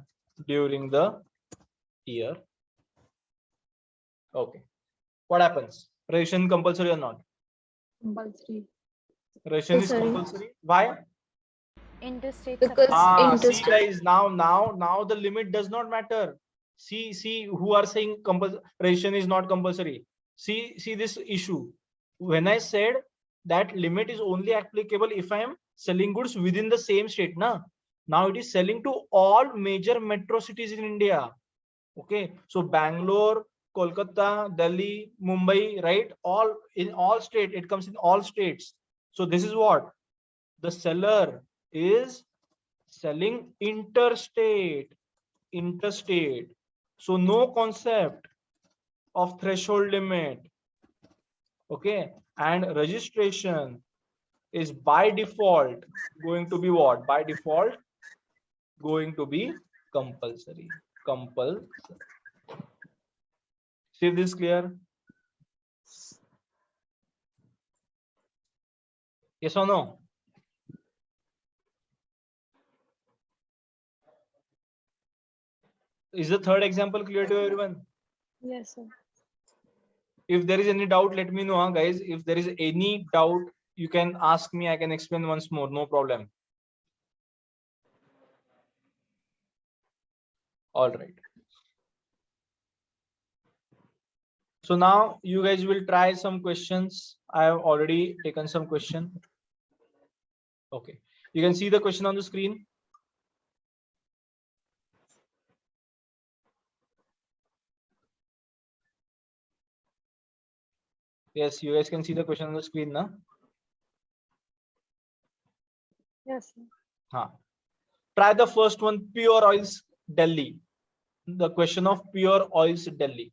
year. Okay, what happens? Registration compulsory or not? Compulsory. Registration is Compulsory. compulsory. Why? Interstate Because supply. See interstate. guys, now the limit does not matter. See who are saying registration is not compulsory. See this issue. When I said that limit is only applicable if I am selling goods within the same state, na? Now it is selling to all major metro cities in India. Okay, so Bangalore, Kolkata, Delhi, Mumbai, right? All in all state, it comes in all states. So this is what the seller is selling interstate. So no concept of threshold limit. Okay, and registration is by default going to be what? By default going to be compulsory. See this clear? Yes or no? Is the third example clear to everyone? Yes, sir. If there is any doubt, let me know, guys. If there is any doubt, you can ask me. I can explain once more. No problem. All right. So now you guys will try some questions. I have already taken some question. Okay. You can see the question on the screen. Yes, you guys can see the question on the screen now. Yes, sir. Try the first one, Pure Oils Delhi. The question of Pure Oils Delhi.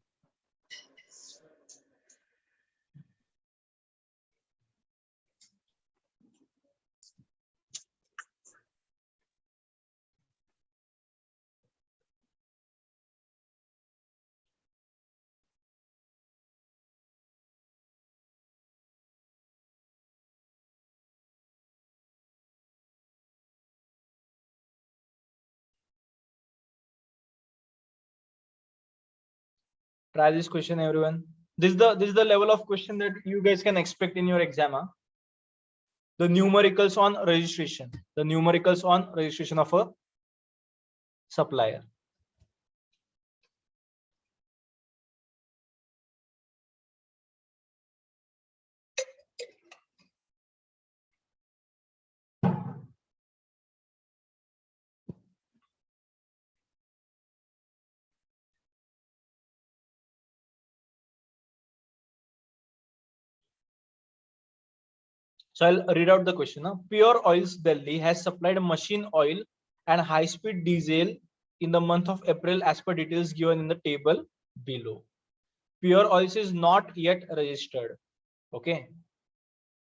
Try this question, everyone. This is the level of question that you guys can expect in your exam. The numericals on registration. The numericals on registration of a supplier. So I'll read out the question. Pure Oils Delhi has supplied machine oil and high-speed diesel in the month of April as per details given in the table below. Pure Oils is not yet registered. Okay.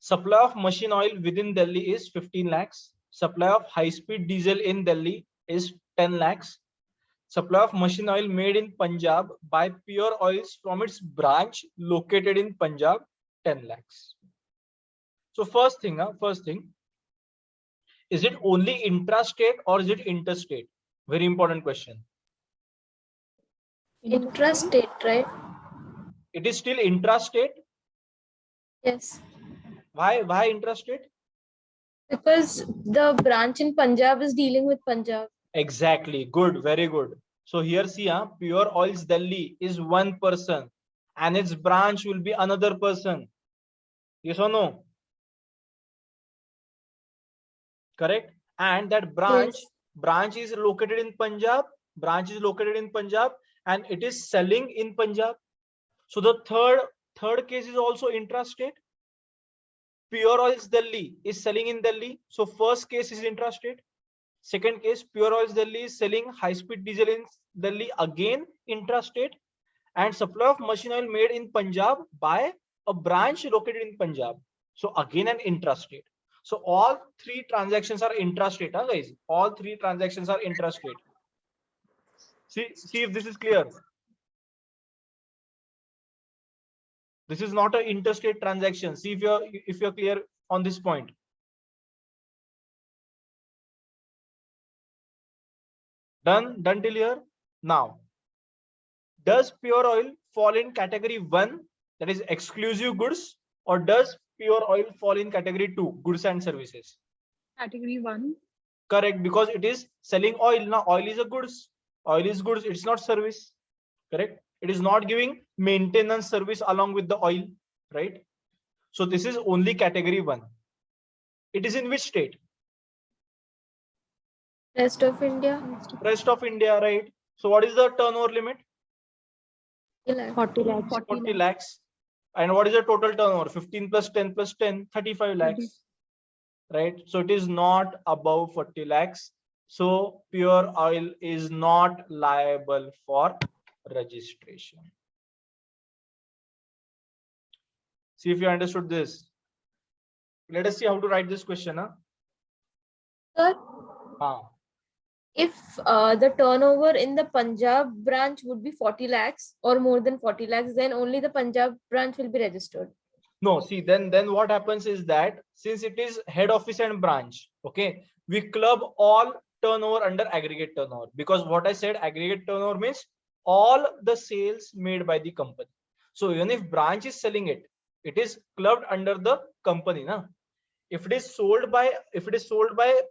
Supply of machine oil within Delhi is 15 lakhs. Supply of high-speed diesel in Delhi is 10 lakhs. supply of machine oil made in Punjab by Pure Oils from its branch located in Punjab, 10 lakhs. So first thing, is it only intrastate or is it interstate? Very important question. Intrastate, right? It is still intrastate. Yes. Why intrastate? Because the branch in Punjab is dealing with Punjab. Exactly. Good. Very good. So here see, Pure Oils Delhi is one person and its branch will be another person. Yes or no? Correct. And that branch is located in Punjab. Branch is located in Punjab and it is selling in Punjab. So the third case is also intrastate. Pure Oils Delhi is selling in Delhi. So first case is intrastate. Second case, Pure Oils Delhi is selling high-speed diesel in Delhi, again intrastate, and supply of machine oil made in Punjab by a branch located in Punjab. So again an intrastate. So all three transactions are intrastate, guys. All three transactions are intrastate. See if this is clear. This is not an interstate transaction. See if you're clear on this point. Done till here. Now, does Pure Oil fall in category 1, that is exclusive goods, or does Pure Oil fall in category 2, goods and services? Category 1. Correct, because it is selling oil. Now oil is a goods. Oil is goods, it's not service. Correct. It is not giving maintenance service along with the oil, right? So this is only category 1. It is in which state? Rest of India. Rest of India, right? So what is the turnover limit? 40 lakhs. 40 lakhs. And what is the total turnover? 15 plus 10 plus 10, 35 lakhs. Right? So it is not above 40 lakhs. So Pure Oil is not liable for registration. See if you understood this. Let us see how to write this question. Sir, if the turnover in the Punjab branch would be 40 lakhs or more than 40 lakhs, then only the Punjab branch will be registered. No, see, then what happens is that since it is head office and branch, okay, we club all turnover under aggregate turnover, because what I said, aggregate turnover means all the sales made by the company. So even if branch is selling it, it is clubbed under the company, na? If it is sold by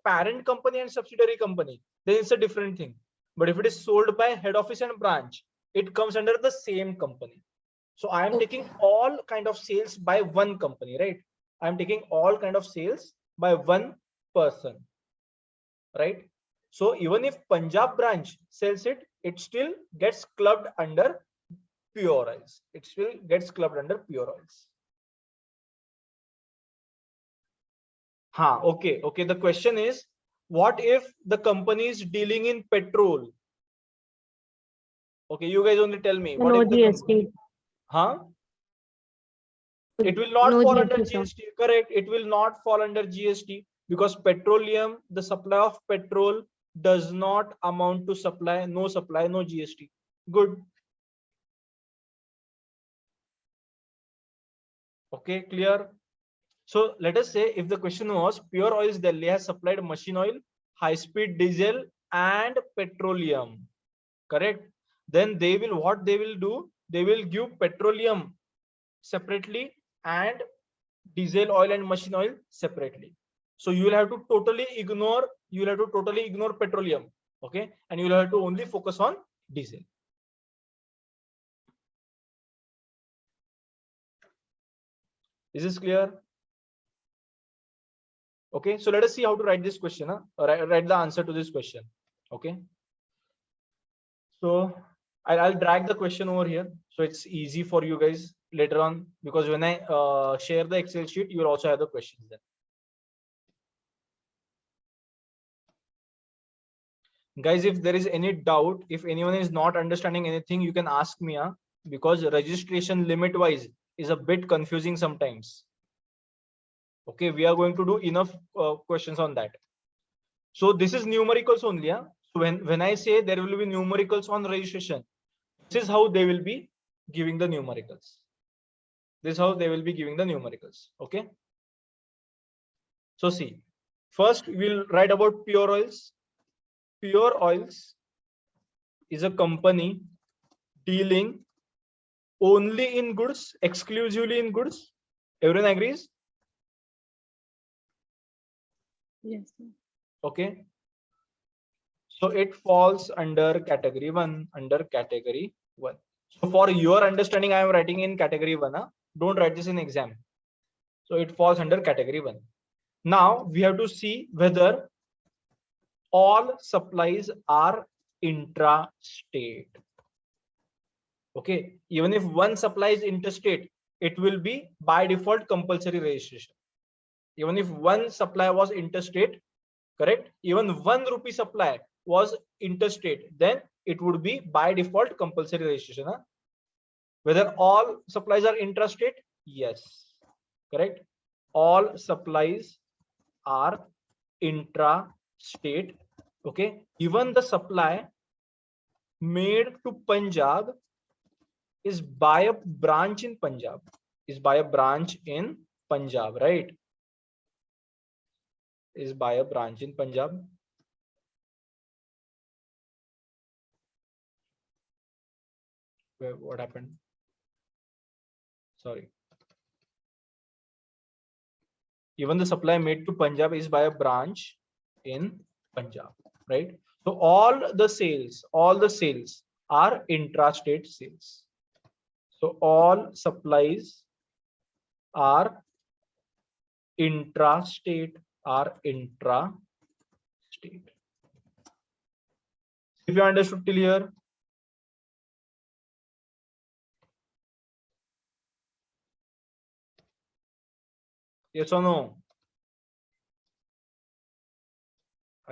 parent company and subsidiary company, then it's a different thing. But if it is sold by head office and branch, it comes under the same company. So I am taking all kind of sales by one company, right? I am taking all kind of sales by one person, right? So even if Punjab branch sells it, it still gets clubbed under Pure Oils. It still gets clubbed under Pure Oils. Okay. The question is, what if the company is dealing in petrol? Okay, you guys only tell me. What No if the GST. It will not No fall GST, under sir. GST. Correct. It will not fall under GST because petroleum, the supply of petrol does not amount to supply, no GST. Good. Okay, clear. So let us say if the question was Pure Oils Delhi has supplied machine oil, high speed diesel and petroleum. Correct. Then they will, what they will do? They will give petroleum separately and diesel oil and machine oil separately. So you will have to totally ignore petroleum. Okay. And you will have to only focus on diesel. Is this clear? Okay, so let us see how to write this question, write the answer to this question. Okay, so I'll drag the question over here so it's easy for you guys later on, because when I share the Excel sheet, you will also have the questions there. Guys, if there is any doubt, if anyone is not understanding anything, you can ask me, because registration limit wise is a bit confusing sometimes. Okay, we are going to do enough questions on that. So this is numericals only. So when I say there will be numericals on registration, this is how they will be giving the numericals. This is how they will be giving the numericals. Okay. So see, first we'll write about Pure Oils. Pure Oils is a company dealing only in goods, exclusively in goods. Everyone agrees? Yes, sir. Okay. So it falls under category 1, under category 1. So for your understanding, I am writing in category 1. Don't write this in exam. So it falls under category 1. Now we have to see whether all supplies are intrastate. Okay, even if one supply is interstate, it will be by default compulsory registration. Even if one supply was interstate, correct, even 1 rupee supply was interstate, then it would be by default compulsory registration. Whether all supplies are intrastate? Yes, correct. All supplies are intrastate. Okay, even the supply made to Punjab is by a branch in Punjab, right? Is by a branch in Punjab. What happened? Sorry. Even the supply made to Punjab is by a branch in Punjab, right? So all the sales are intrastate sales. So all supplies are intrastate, If you understood till here, yes or no?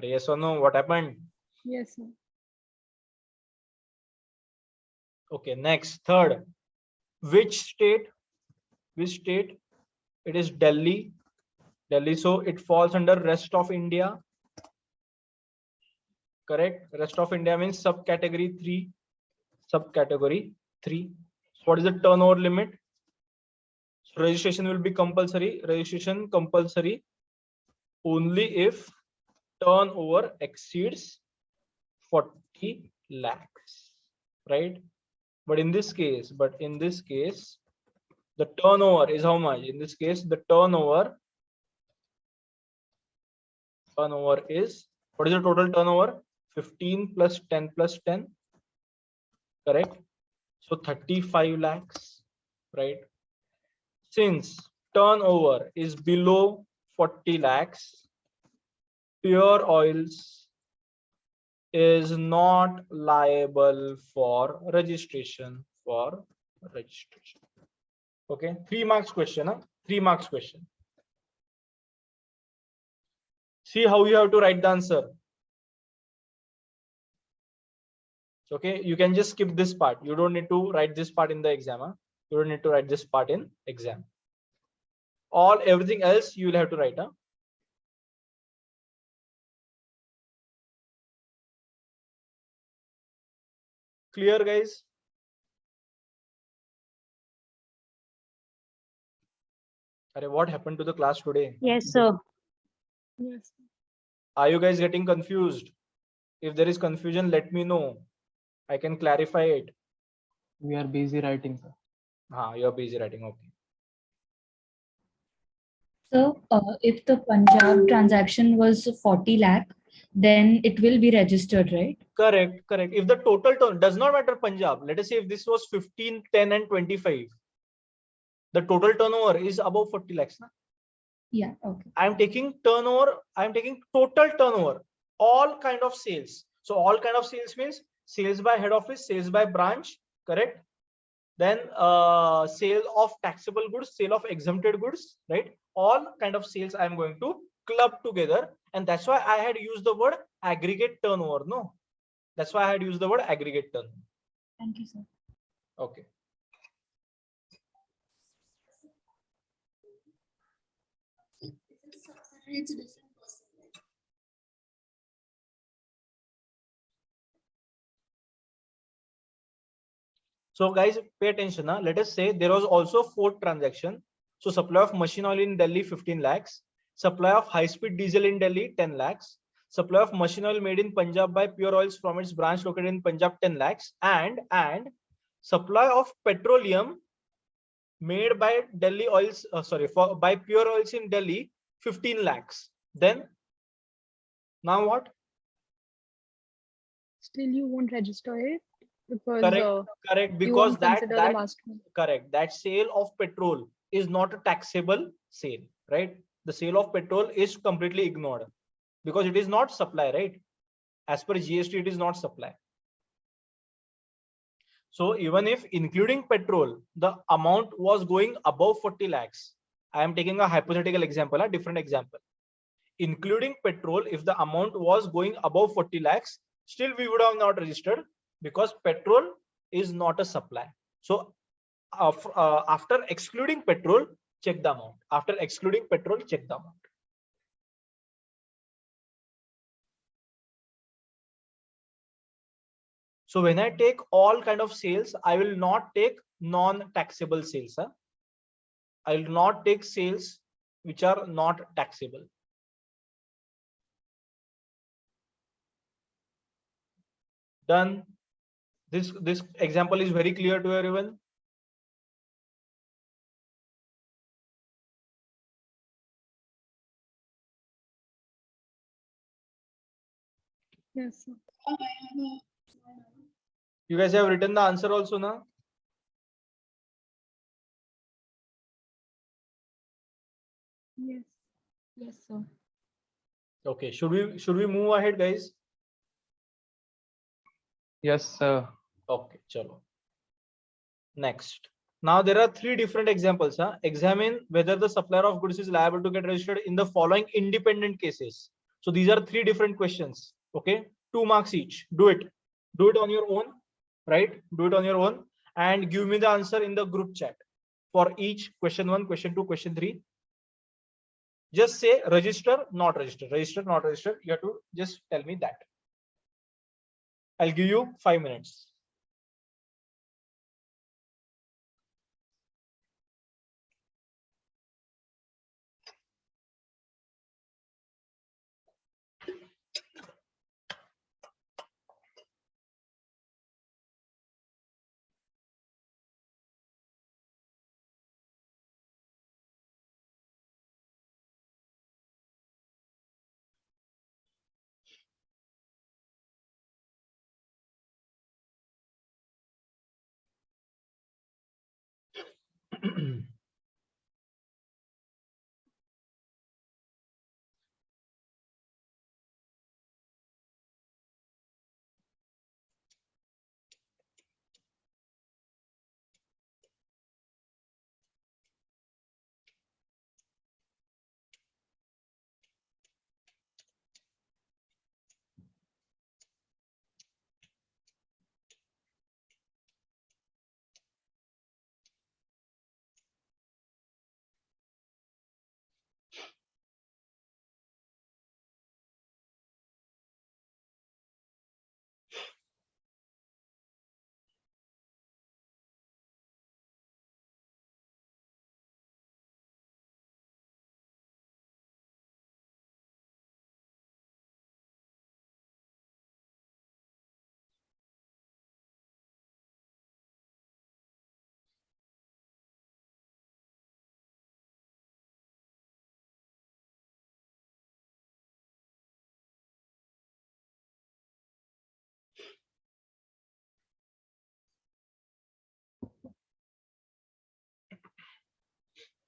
Yes or no? What happened? Yes, sir. Okay, next, third. Which state? It is Delhi. So it falls under rest of India. Correct. Rest of India means subcategory 3. So what is the turnover limit? So registration will be compulsory. Registration compulsory only if turnover exceeds 40 lakhs, right? But in this case, the turnover is how much? In this case, the turnover is, what is the total turnover? 15 plus 10 plus 10, correct? So 35 lakhs, right? Since turnover is below 40 lakhs, Pure Oils is not liable for registration. Okay, 3 marks question. 3 marks question. See how you have to write the answer. Okay, you can just skip this part. You don't need to write this part in the exam. You don't need to write this part in exam. Everything else you will have to write. Clear, guys? What happened to the class today? Yes, sir. Yes. Are you guys getting confused? If there is confusion, let me know. I can clarify it. We are busy writing, sir. You're busy writing. Okay. So, if the Punjab transaction was 40 lakh, then it will be registered, right? Correct. If the total turn does not matter Punjab, let us say if this was 15, 10 and 25, the total turnover is above 40 lakhs. Yeah, okay. I'm taking turnover, I'm taking total turnover, all kind of sales. So all kind of sales means sales by head office, sales by branch, correct? Then sale of taxable goods, sale of exempted goods, right? All kind of sales I'm going to club together, and that's why I had used the word aggregate turnover. No, that's why I had used the word aggregate turnover. Thank you, sir. Okay. So guys, pay attention. Huh? Let us say there was also fourth transaction. So supply of machine oil in Delhi 15 lakhs, supply of high speed diesel in Delhi 10 lakhs, supply of machine oil made in Punjab by Pure Oils from its branch located in Punjab 10 lakhs, and supply of petroleum made by Delhi Oils, by Pure Oils in Delhi 15 lakhs. Then now what? Still, you won't register it because Correct, you because won't consider the master. correct, that sale of petrol is not a taxable sale, right? The sale of petrol is completely ignored because it is not supply, right? As per GST, it is not supply. So even if including petrol, the amount was going above 40 lakhs, I am taking a hypothetical example, a different example. Including petrol, if the amount was going above 40 lakhs, still we would have not registered because petrol is not a supply. So after excluding petrol, check the amount. After excluding petrol, check the amount. So when I take all kind of sales, I will not take non-taxable sales. Huh? I will not take sales which are not taxable. Done. This example is very clear to everyone. Yes, sir. You guys have written the answer also now. Yes. Yes, sir. Okay, should we move ahead, guys? Yes, sir. Okay, chalo. Next. Now there are three different examples. Huh? Examine whether the supplier of goods is liable to get registered in the following independent cases. So these are three different questions. Okay, 2 marks each. Do it. Do it on your own, right? Do it on your own and give me the answer in the group chat for each question 1, question 2, question 3. Just say register, not register, register, not register. You have to just tell me that. I'll give you 5 minutes.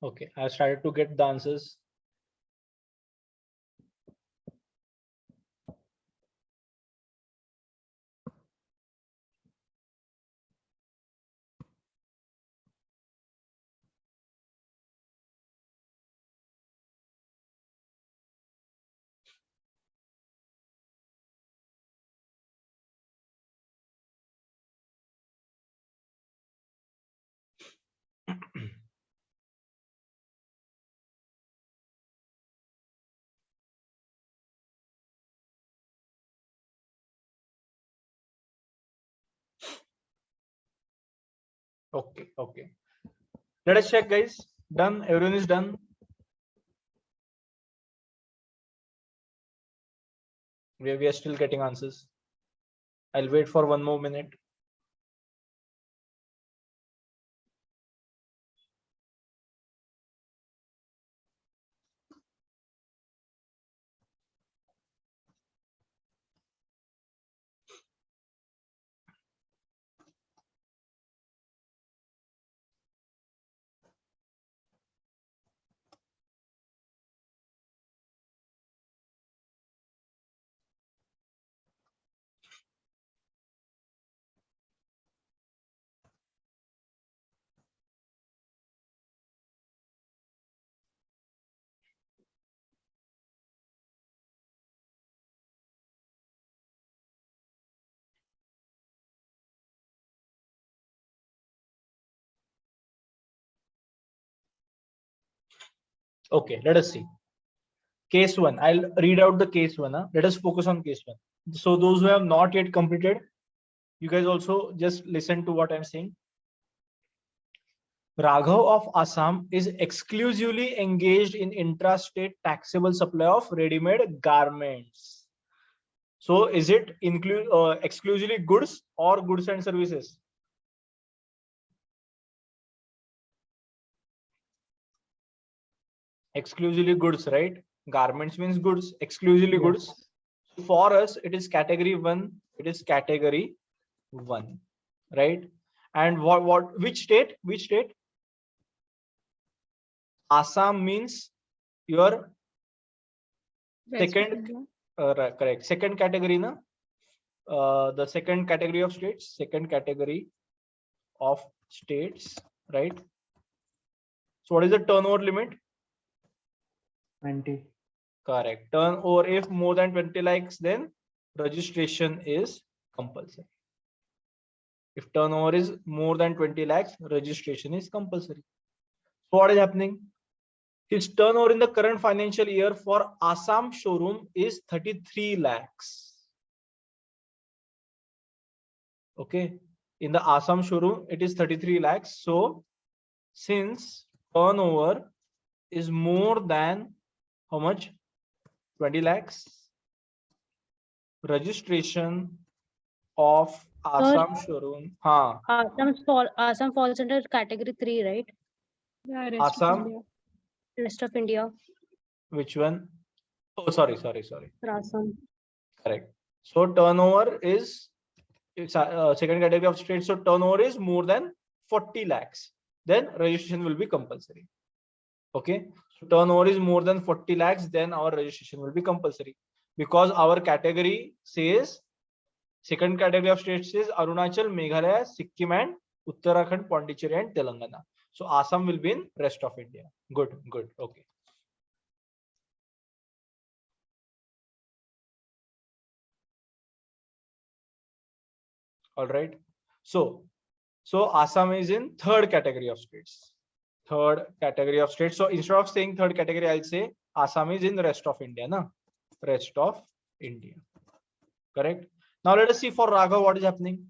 Okay, I started to get the answers. Okay, okay. Let us check, guys. Done. Everyone is done. We are still getting answers. I'll wait for 1 more minute. Okay, let us see. Case 1. I'll read out the case 1. Let us focus on case 1. So those who have not yet completed, you guys also just listen to what I'm saying. Raghav of Assam is exclusively engaged in intrastate taxable supply of ready-made garments. So is it include exclusively goods or goods and services? Exclusively goods, right? Garments means goods, exclusively Yes. goods. For us, it is category 1. It is category 1, right? And which state? Which state? Assam means your West of second, India. correct. Second category, na? The second category of states. Second category of states, right? So what is the turnover limit? 20. Correct. Turnover if more than 20 lakhs, then registration is compulsory. If turnover is more than 20 lakhs, registration is compulsory. So what is happening? His turnover in the current financial year for Assam showroom is 33 lakhs. Okay. In the Assam showroom, it is 33 lakhs. So since turnover is more than how much? 20 lakhs. Registration of Assam showroom. Assam falls under category 3, right? Yeah, rest of Assam, India. Rest of India. which one? Oh, sorry. Assam. Correct. So turnover is it's second category of state. So turnover is more than 40 lakhs. Then registration will be compulsory. Okay. So turnover is more than 40 lakhs. Then our registration will be compulsory because our category says second category of states is Arunachal, Meghalaya, Sikkim, and Uttarakhand, Pondicherry, and Telangana. So Assam will be in rest of India. Good. Okay. All right. So Assam is in third category of states. Third category of states. So instead of saying third category, I'll say Assam is in the rest of India. Na? Rest of India. Correct. Now let us see for Raghav what is happening.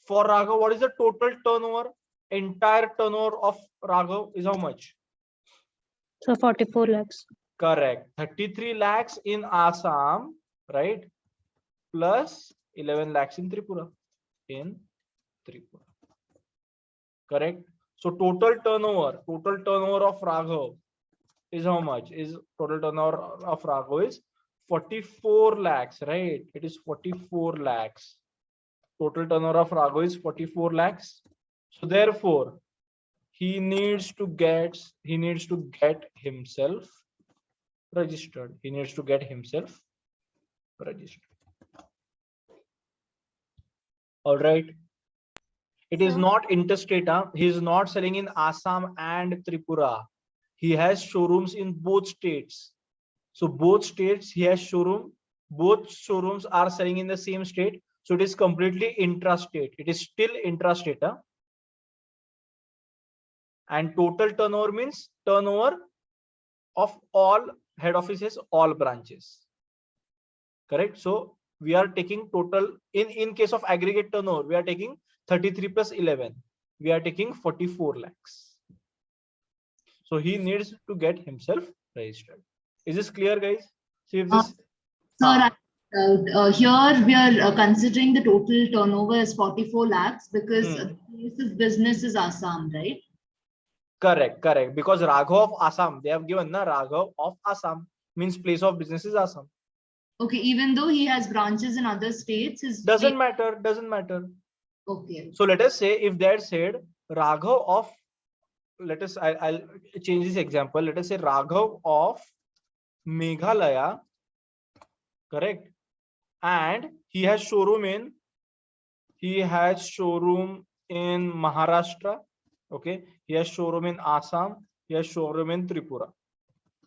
For Raghav, what is the total turnover? Entire turnover of Raghav is how much? So 44 lakhs. Correct. 33 lakhs in Assam, right? Plus 11 lakhs in Tripura. Correct. So total turnover of Raghav is how much? Is total turnover of Raghav is 44 lakhs, right? It is 44 lakhs. Total turnover of Raghav is 44 lakhs. So therefore, he needs to get himself registered. He needs to get himself registered. All right. It is not interstate. He is not selling in Assam and Tripura. He has showrooms in both states. So both states he has showroom. Both showrooms are selling in the same state. So it is completely intrastate. It is still intrastate. And total turnover means turnover of all head offices, all branches. Correct. So we are taking total in case of aggregate turnover, we are taking 33 plus 11. we are taking 44 lakhs. So he needs to get himself registered. Is this clear, guys? See if this. Sir, here we are considering the total turnover as 44 lakhs because the place of business is Assam, right? Correct, correct. Because Raghav of Assam, they have given na Raghav of Assam means place of business is Assam. Okay, even though he has branches in other states, his doesn't matter. Doesn't matter. Okay. So let us say if they had said Raghav of, let us, I'll change this example. Let us say Raghav of Meghalaya, correct? And he has showroom in Maharashtra. Okay, he has showroom in Assam, he has showroom in Tripura.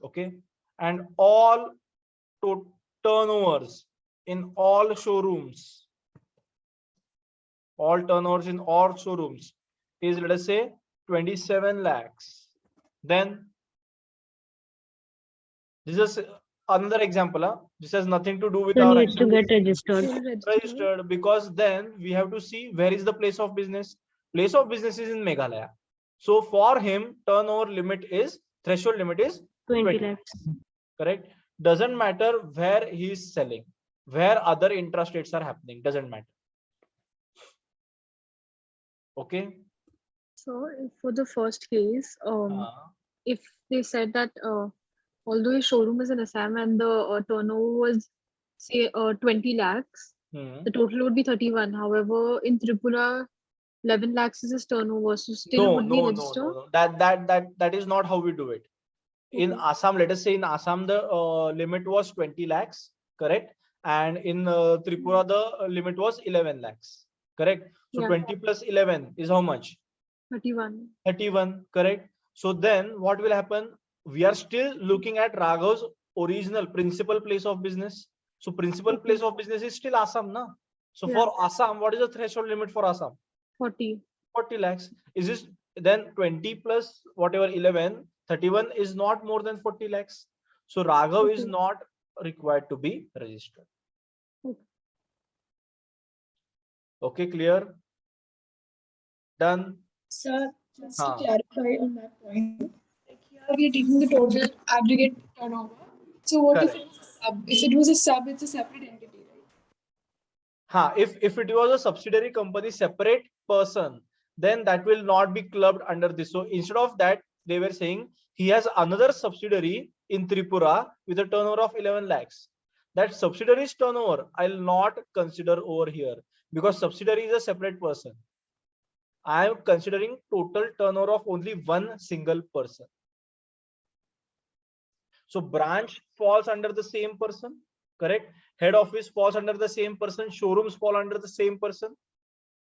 Okay, and all turnovers in all showrooms, is, let us say, 27 lakhs. Then this is another example. This has nothing to do with So our needs to action. get registered. Registered, because then we have to see where is the place of business. Place of business is in Meghalaya. So for him, turnover limit is, threshold limit is 20 lakhs. Correct. Doesn't matter where he is selling, where other intrastates are happening, doesn't matter. Okay. So for the first case, if they said that although his showroom is in Assam and the turnover was say 20 lakhs, the total would be 31. However, in Tripura, 11 lakhs is his turnover, so still would we register? No. That is not how we do it. In Assam, let us say in Assam the limit was 20 lakhs, correct? And in Tripura the limit was 11 lakhs, correct? So Yeah. 20 plus 11 is how much? 31. 31, correct? So then what will happen? We are still looking at Raghav's original principal place of business. So principal place of business is still Assam, na? So for Assam, what is the threshold limit for Assam? 40. 40 lakhs. Is this then 20 plus whatever 11, 31 is not more than 40 lakhs. So Raghav is not required to be registered. Okay, clear? Done. Sir, just to clarify on that point, like here we are taking the total aggregate turnover. So what if it's a sub? If it was a sub, it's a separate entity, right? If it was a subsidiary company, separate person, then that will not be clubbed under this. So instead of that, they were saying he has another subsidiary in Tripura with a turnover of 11 lakhs. That subsidiary's turnover I'll not consider over here because subsidiary is a separate person. I am considering total turnover of only one single person. So branch falls under the same person, correct? Head office falls under the same person, showrooms fall under the same person,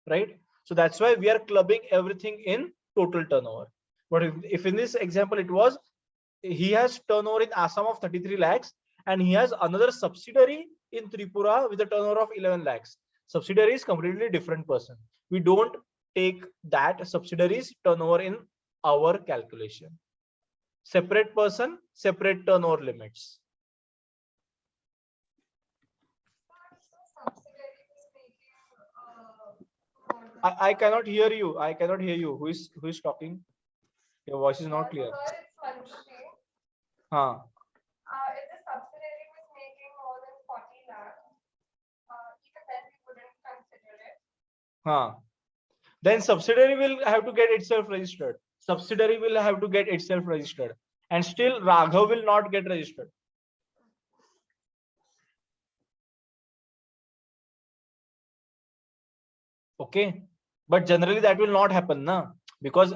right? So that's why we are clubbing everything in total turnover. But if in this example it was, he has turnover in Assam of 33 lakhs and he has another subsidiary in Tripura with a turnover of 11 lakhs. Subsidiary is completely different person. We don't take that subsidiary's turnover in our calculation. Separate person, separate turnover limits. I cannot hear you. I cannot hear you. Who is talking? Your voice is not clear. Huh. If the subsidiary was making more than 40 lakhs, even then we wouldn't consider it. Then subsidiary will have to get itself registered. Subsidiary will have to get itself registered. And still Raghav will not get registered. Okay. But generally that will not happen, na? Because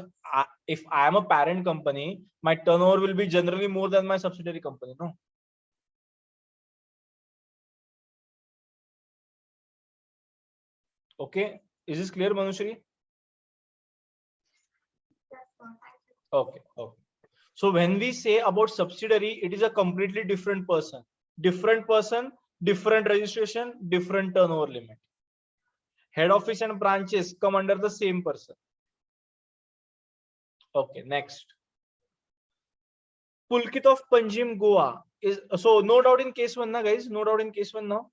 if I am a parent company, my turnover will be generally more than my subsidiary company, no? Okay. Is this clear, Manushri? Okay. Okay. So when we say about subsidiary, it is a completely different person, different registration, different turnover limit. Head office and branches come under the same person. Okay, next. Pulkit of Panjim, Goa is, so no doubt in case one, na guys, no doubt in case one now.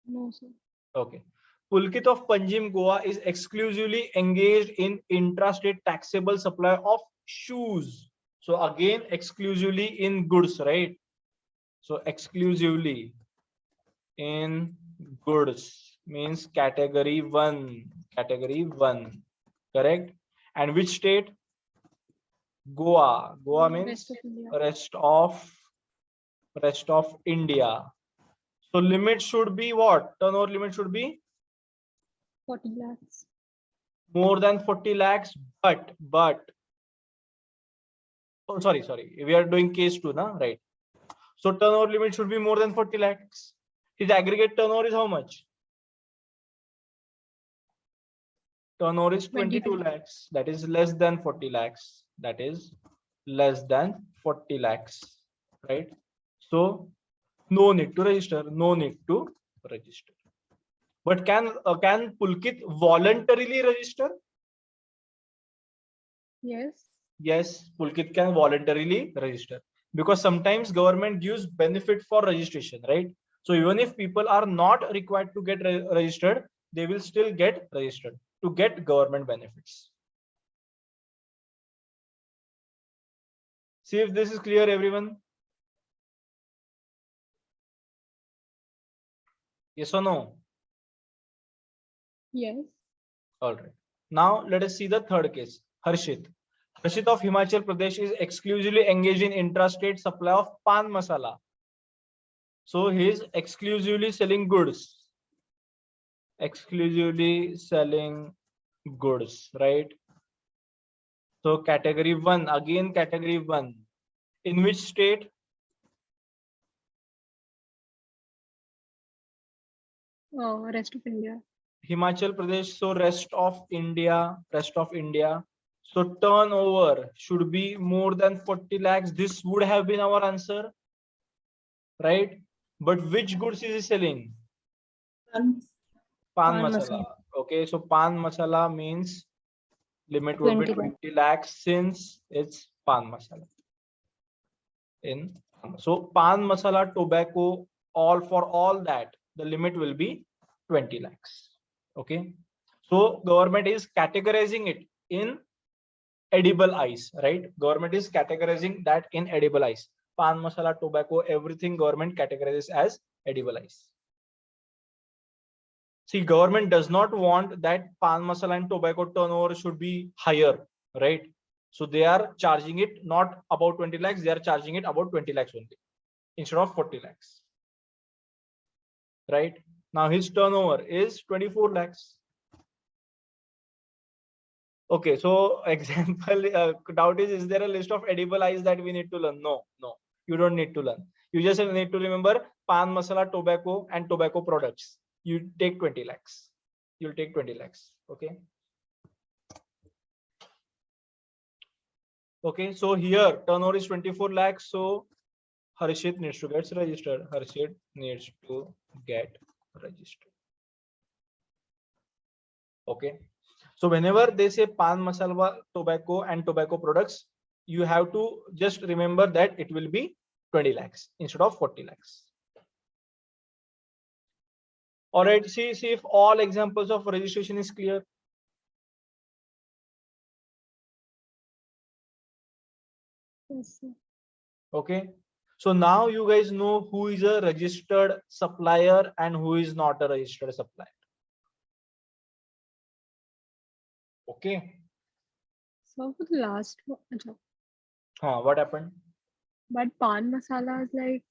No, sir. Okay. Pulkit of Panjim, Goa is exclusively engaged in intrastate taxable supply of shoes. So again, exclusively in goods, right? So exclusively in goods means category 1, correct? And which state? Goa. Goa means rest of India. So limit should be what? Turnover limit should be 40 lakhs. more than 40 lakhs, but oh, sorry, we are doing case 2 na, right? So turnover limit should be more than 40 lakhs. His aggregate turnover is how much? Turnover is 22 lakhs. That is less than 40 lakhs. That is less than 40 lakhs, right? So no need to register. No need to register. But can Pulkit voluntarily register? Yes. Yes, Pulkit can voluntarily register, because sometimes government gives benefit for registration, right? So even if people are not required to get registered, they will still get registered to get government benefits. See if this is clear, everyone. Yes or no? Yes. All right. Now let us see the third case. Harshit. Harshit of Himachal Pradesh is exclusively engaged in intrastate supply of pan masala. So he is exclusively selling goods. Exclusively selling goods, right? So category 1, again category 1. In which state? Rest of India. Himachal Pradesh. So rest of India. So turnover should be more than 40 lakhs. This would have been our answer, right? But which goods is he selling? Pan masala. Okay, so pan masala means limit would be 20 lakhs since it's pan masala. So pan masala, tobacco, all that, the limit will be 20 lakhs. Okay, so government is categorizing it in edible ice, right? Government is categorizing that in edible ice. Pan masala, tobacco, everything government categorizes as edible ice. See, government does not want that pan masala and tobacco turnover should be higher, right? So they are charging it not about 20 lakhs, they are charging it about 20 lakhs only instead of 40 lakhs. Right? Now his turnover is 24 lakhs. Okay, so example, doubt is there a list of edible ice that we need to learn? No, you don't need to learn. You just need to remember pan masala, tobacco and tobacco products. You take 20 lakhs. You'll take 20 lakhs. Okay. Okay, so here turnover is 24 lakhs. So Harshit needs to get registered. Harshit needs to get registered. Okay. So whenever they say pan masala, tobacco and tobacco products, you have to just remember that it will be 20 lakhs instead of 40 lakhs. All right. See if all examples of registration is clear. Yes, sir. Okay. So now you guys know who is a registered supplier and who is not a registered supplier. Okay. So for the last one, What happened? but pan masala is like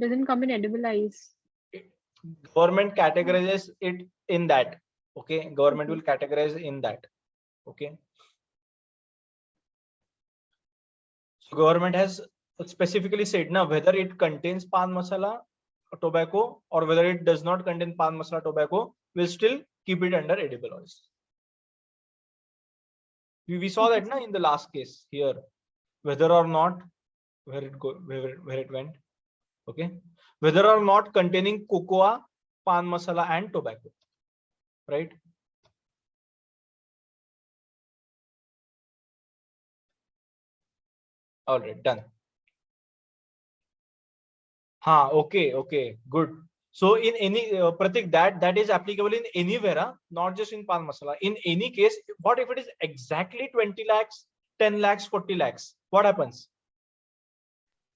doesn't come in edible ice. Government categorizes it in that. Okay. Government will categorize in that. Okay. So government has specifically said now whether it contains pan masala tobacco or whether it does not contain pan masala tobacco, will still keep it under edible oils. We saw that now in the last case here, whether or not where it went. Okay, whether or not containing cocoa, pan masala and tobacco, right? All right, done. Okay, good. So in any Pratik, that is applicable in anywhere, not just in pan masala. In any case, what if it is exactly 20 lakhs, 10 lakhs, 40 lakhs? What happens?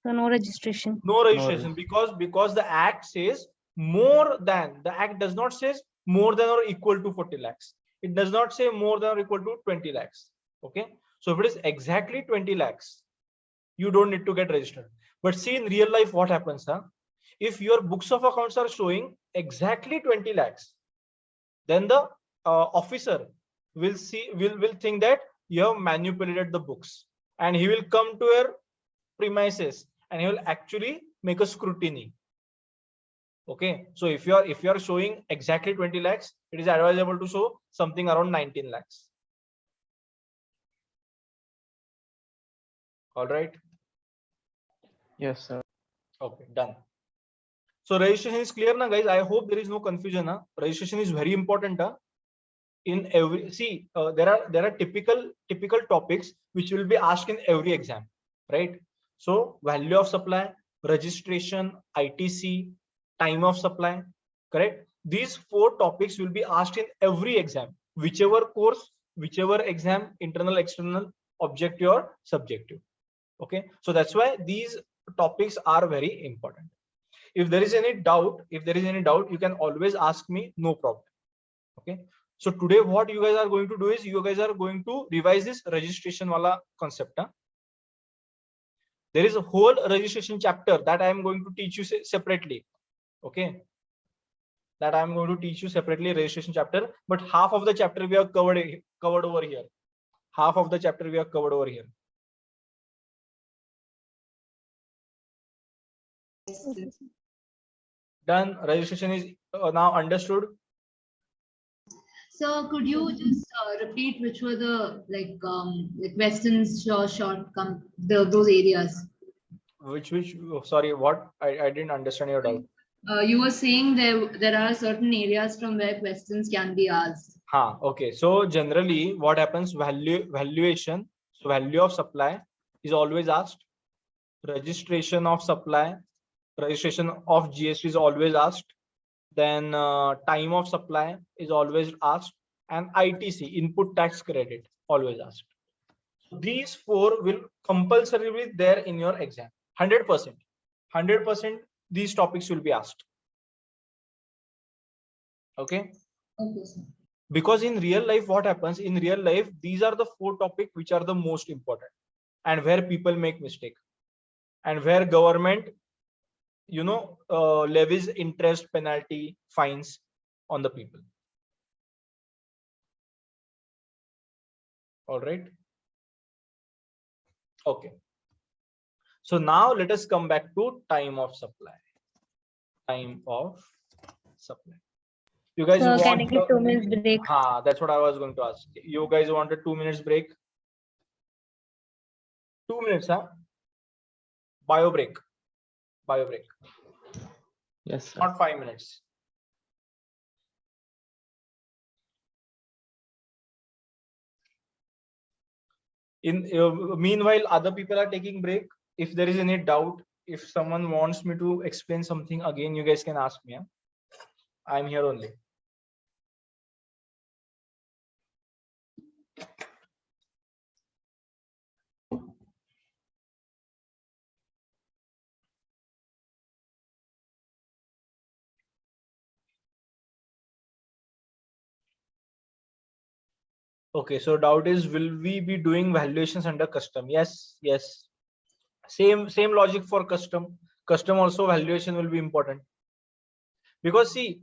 So no registration. No registration, because the act says more than. The act does not say more than or equal to 40 lakhs. It does not say more than or equal to 20 lakhs. Okay. So if it is exactly 20 lakhs, you don't need to get registered. But see, in real life, what happens? If your books of accounts are showing exactly 20 lakhs, then the officer will think that you have manipulated the books, and he will come to your premises and he will actually make a scrutiny. Okay, so if you are showing exactly 20 lakhs, it is advisable to show something around 19 lakhs. All right. Yes, sir. Okay, done. So registration is clear now, guys. I hope there is no confusion. Registration is very important. In every, see, there are typical topics which will be asked in every exam, right? So value of supply, registration, ITC, time of supply, correct? These 4 topics will be asked in every exam, whichever course, whichever exam, internal, external, objective or subjective. Okay, so that's why these topics are very important. If there is any doubt, you can always ask me, no problem. Okay, so today what you guys are going to do is you guys are going to revise this registration wala concept. There is a whole registration chapter that I am going to teach you separately. Okay, that I am going to teach you separately, registration chapter, but half of the chapter we have covered over here. Half of the chapter we have covered over here. Done. Registration is now understood. So could you just repeat which were the questions, those areas? Which sorry, what? I didn't understand your doubt. You were saying there are certain areas from where questions can be asked. Okay, so generally what happens, valuation, so value of supply is always asked. Registration of supply, registration of GST is always asked. Then time of supply is always asked, and ITC, input tax credit, always asked. These 4 will compulsorily be there in your exam. 100% these topics will be asked. Okay. Okay, sir. Because in real life, what happens in real life, these are the 4 topics which are the most important, and where people make mistake, and where government levies interest, penalty, fines on the people. All right. Okay, so now let us come back to time of supply. Time of supply. You guys want can I get 2 minutes break? That's what I was going to ask. You guys wanted 2 minutes break? 2 minutes, bio break. Yes, sir. Not 5 minutes. Meanwhile, other people are taking break. If there is any doubt, if someone wants me to explain something again, you guys can ask me. I'm here only. Okay, so doubt is, will we be doing valuations under custom? Yes. Same logic for custom. Custom also valuation will be important, because see,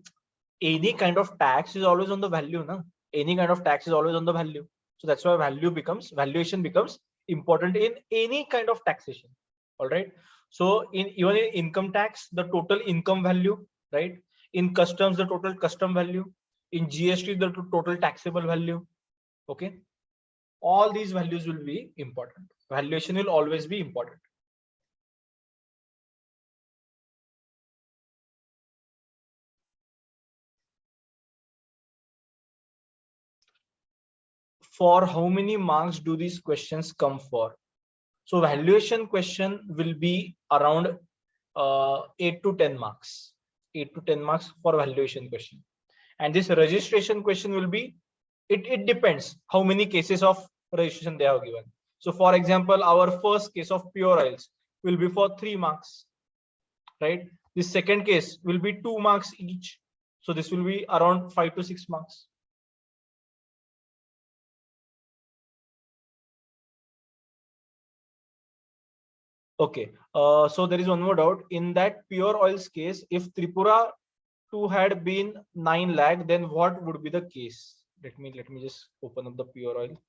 any kind of tax is always on the value, any kind of tax is always on the value. So that's why valuation becomes important in any kind of taxation. All right. So even in income tax, the total income value, right? In customs, the total custom value. In GST, the total taxable value. Okay, all these values will be important. Valuation will always be important. For how many marks do these questions come for? So valuation question will be around 8 to 10 marks. 8 to 10 marks for valuation question. And this registration question will be, it depends how many cases of registration they have given. So for example, our first case of pure oils will be for 3 marks, right? The second case will be 2 marks each. So this will be around 5 to 6 marks. Okay, so there is one more doubt. In that pure oils case, if Tripura 2 had been 9 lakh, then what would be the case? Let me just open up the pure oil.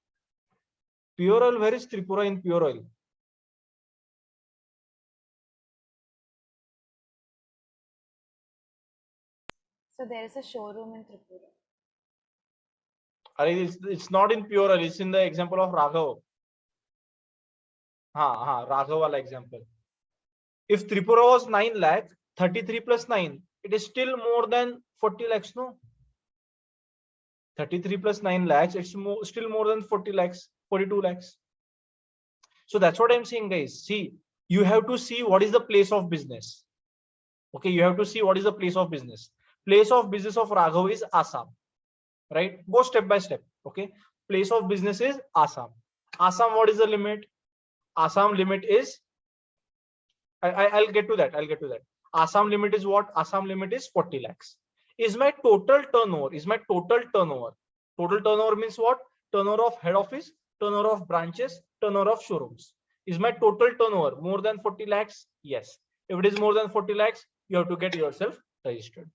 Pure oil, where is Tripura in pure oil? So there is a showroom in Tripura. It's not in pure oil, it's in the example of Raghav. Raghav wala example. If Tripura was 9 lakh, 33 plus 9, it is still more than 40 lakhs, no? 33 plus 9 lakhs, it's still more than 40 lakhs, 42 lakhs. So that's what I'm saying, guys. See, you have to see what is the place of business. Okay, you have to see what is the place of business. Place of business of Raghav is Assam, right? Go step by step. Okay, place of business is Assam. Assam, what is the limit? Assam limit is, I'll get to that. I'll get to that. Assam limit is what? Assam limit is 40 lakhs. Is my total turnover? Is my total turnover? Total turnover means what? Turnover of head office, turnover of branches, turnover of showrooms. Is my total turnover more than 40 lakhs? Yes. If it is more than 40 lakhs, you have to get yourself registered.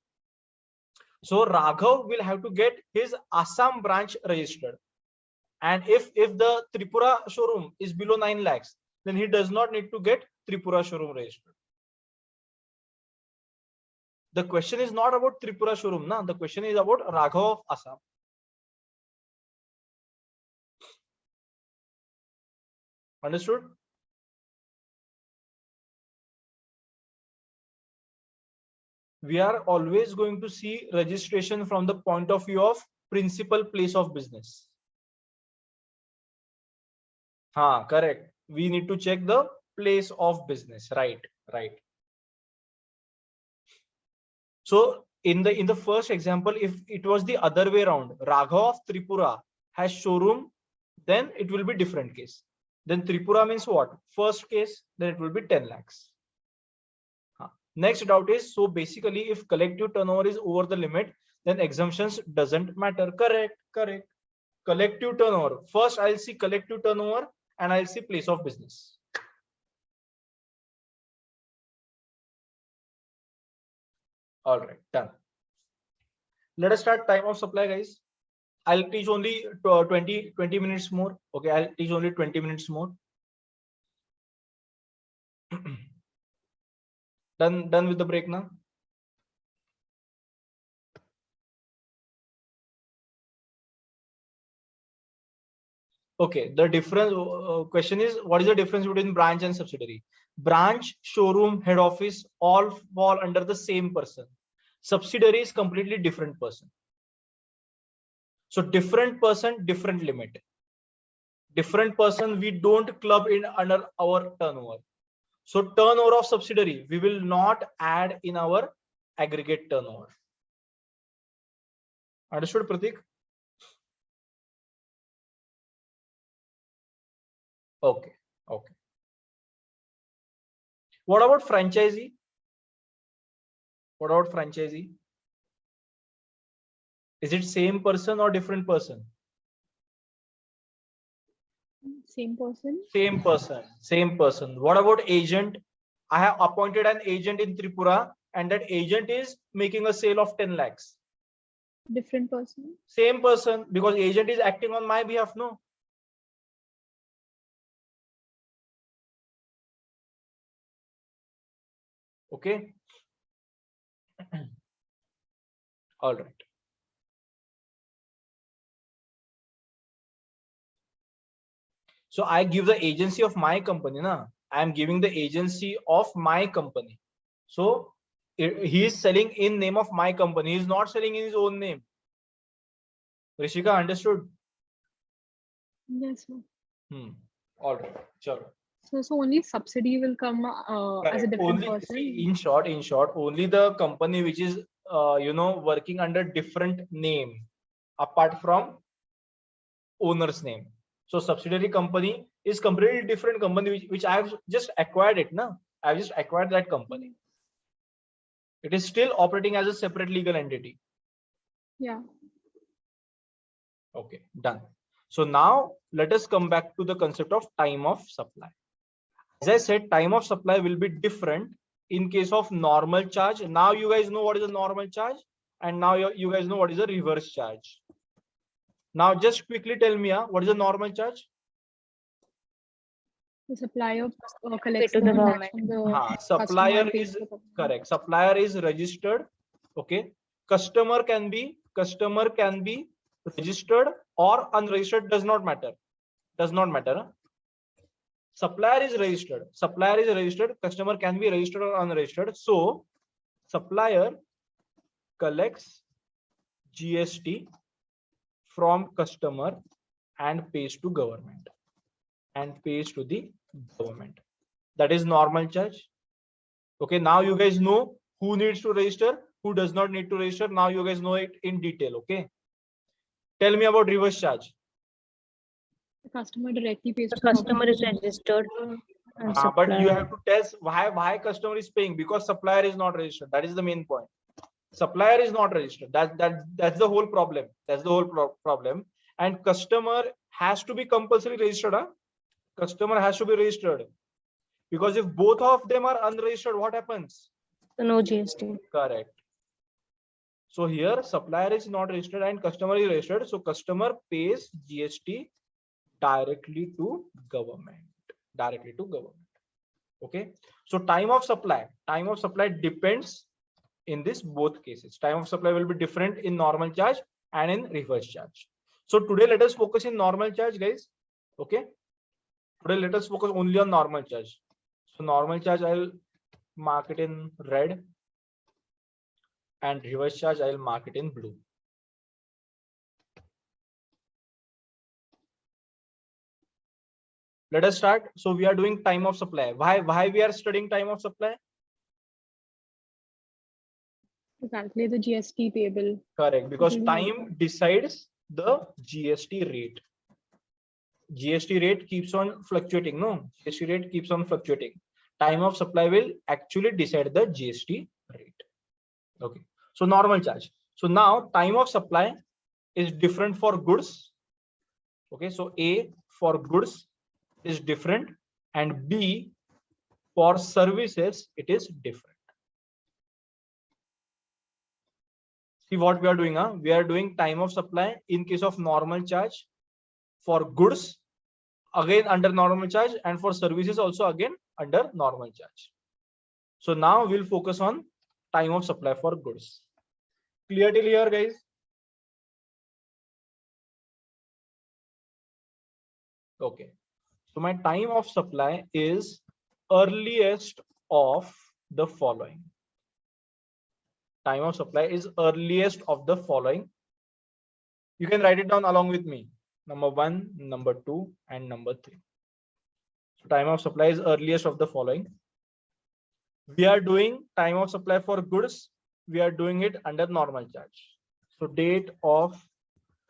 So Raghav will have to get his Assam branch registered. And if the Tripura showroom is below 9 lakhs, then he does not need to get Tripura showroom registered. The question is not about Tripura showroom, na? The question is about Raghav of Assam. Understood? We are always going to see registration from the point of view of principal place of business. Correct. We need to check the place of business. Right. So in the first example, if it was the other way around, Raghav of Tripura has showroom, then it will be different case. Then Tripura means what? First case, then it will be 10 lakhs. Next doubt is, so basically if collective turnover is over the limit, then exemptions doesn't matter. Correct. Collective turnover. First I'll see collective turnover and I'll see place of business. All right, done. Let us start time of supply, guys. I'll teach only 20 minutes more. Okay, I'll teach only 20 minutes more. Done with the break now. Okay, the difference question is, what is the difference between branch and subsidiary? Branch, showroom, head office all fall under the same person. Subsidiary is completely different person. So different person, different limit. Different person, we don't club in under our turnover. So turnover of subsidiary, we will not add in our aggregate turnover. Understood, Pratik? Okay. What about franchisee? Is it same person or different person? Same person. Same person. What about agent? I have appointed an agent in Tripura and that agent is making a sale of 10 lakhs. Different person. Same person, because agent is acting on my behalf, no? Okay. All right. So I give the agency of my company, na? I am giving the agency of my company. So he is selling in name of my company. He is not selling in his own name. Rishika, understood? Yes, ma'am. All right. Sure. So only subsidy will come as a Correct. different Only person. see, in short, only the company which is working under different name apart from owner's name. So subsidiary company is completely different company which I have just acquired it. No, I have just acquired that company. It is still operating as a separate legal entity. Yeah. Okay, done. So now let us come back to the concept of time of supply. As I said, time of supply will be different in case of normal charge. Now you guys know what is a normal charge, and now you guys know what is a reverse charge. Now just quickly tell me, what is a normal charge? The supplier collects to the the tax government. from the Supplier customer, pays is to the government. correct. Supplier is registered. Okay. Customer can be registered or unregistered. Does not matter. Does not matter. Huh? Supplier is registered. Supplier is registered. Customer can be registered or unregistered. So supplier collects GST from customer and pays to government. That is normal charge. Okay, now you guys know who needs to register, who does not need to register. Now you guys know it in detail. Okay, tell me about reverse charge. The customer directly pays The to the customer government. is registered. And But you supplier. have to test why customer is paying, because supplier is not registered. That is the main point. Supplier is not registered. That's the whole problem. That's the whole problem. And customer has to be compulsory registered. Huh? Customer has to be registered, because if both of them are unregistered, what happens? So no GST. Correct. So here supplier is not registered and customer is registered. So customer pays GST directly to government. Okay. So time of supply depends in this both cases. Time of supply will be different in normal charge and in reverse charge. So today let us focus in normal charge, guys. Okay. Today let us focus only on normal charge. So normal charge I'll mark it in red, and reverse charge I'll mark it in blue. Let us start. So we are doing time of supply. Why we are studying time of supply? To calculate the GST payable. Correct, because time decides the GST rate. GST rate keeps on fluctuating. No, GST rate keeps on fluctuating. Time of supply will actually decide the GST rate. Okay. So normal charge. So now time of supply is different for goods. Okay. So A for goods is different, and B for services it is different. See what we are doing. We are doing time of supply in case of normal charge for goods, again under normal charge, and for services also again under normal charge. So now we'll focus on time of supply for goods. Clear till here, guys? Okay. So my time of supply is earliest of the following. Time of supply is earliest of the following. You can write it down along with me. Number 1, number 2, and number 3. So time of supply is earliest of the following. We are doing time of supply for goods. We are doing it under normal charge. So date of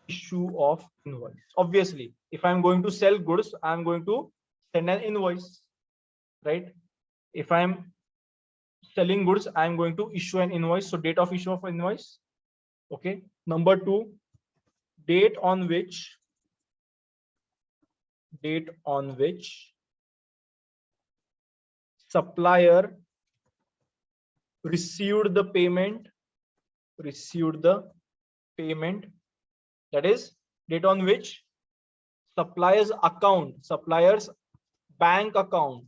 issue of invoice. Obviously, if I'm going to sell goods, I'm going to send an invoice, right? If I'm selling goods, I'm going to issue an invoice. So date of issue of invoice. Okay. Number 2, date on which supplier received the payment. That is date on which supplier's bank account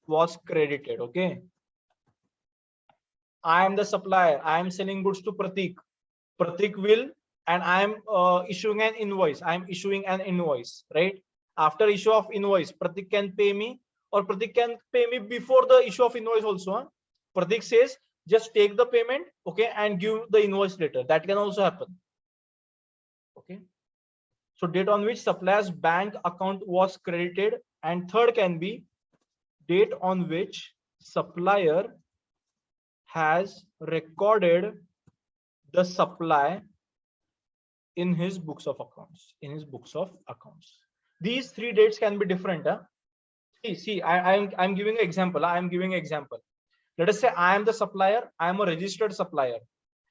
was credited. Okay. I am the supplier. I am selling goods to Pratik. Pratik will, and I am issuing an invoice. I am issuing an invoice, right? After issue of invoice, Pratik can pay me, or Pratik can pay me before the issue of invoice also. Huh? Pratik says, just take the payment, okay, and give the invoice later. That can also happen. Okay. So date on which supplier's bank account was credited, and third can be date on which supplier has recorded the supply in his books of accounts. These 3 dates can be different. See, I'm giving an example. Let us say I am the supplier, I am a registered supplier,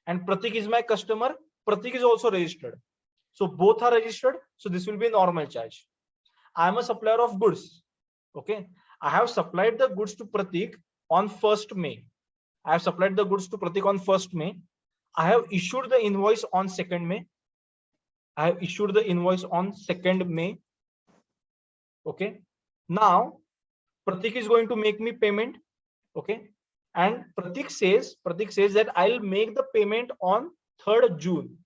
and Pratik is my customer. Pratik is also registered. So both are registered. So this will be a normal charge. I am a supplier of goods. Okay. I have supplied the goods to Pratik on 1st May. I have supplied the goods to Pratik on 1st May. I have issued the invoice on 2nd May. Okay. Now Pratik is going to make me payment. Okay. And Pratik says that I'll make the payment on 3rd June.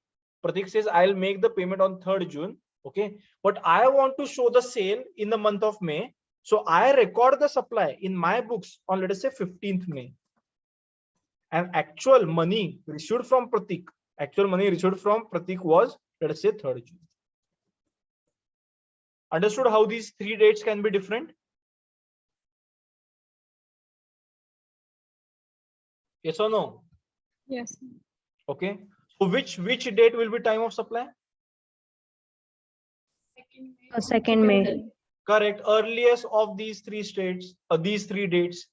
Pratik says I'll make the payment on 3rd June. Okay. But I want to show the sale in the month of May. So I record the supply in my books on, let us say, 15th May. And actual money received from Pratik was, let us say, 3rd June. Understood how these 3 dates can be different? Yes or no? Yes. Okay. So which date will be time of supply? 2nd May. Correct. Earliest of these 3 dates.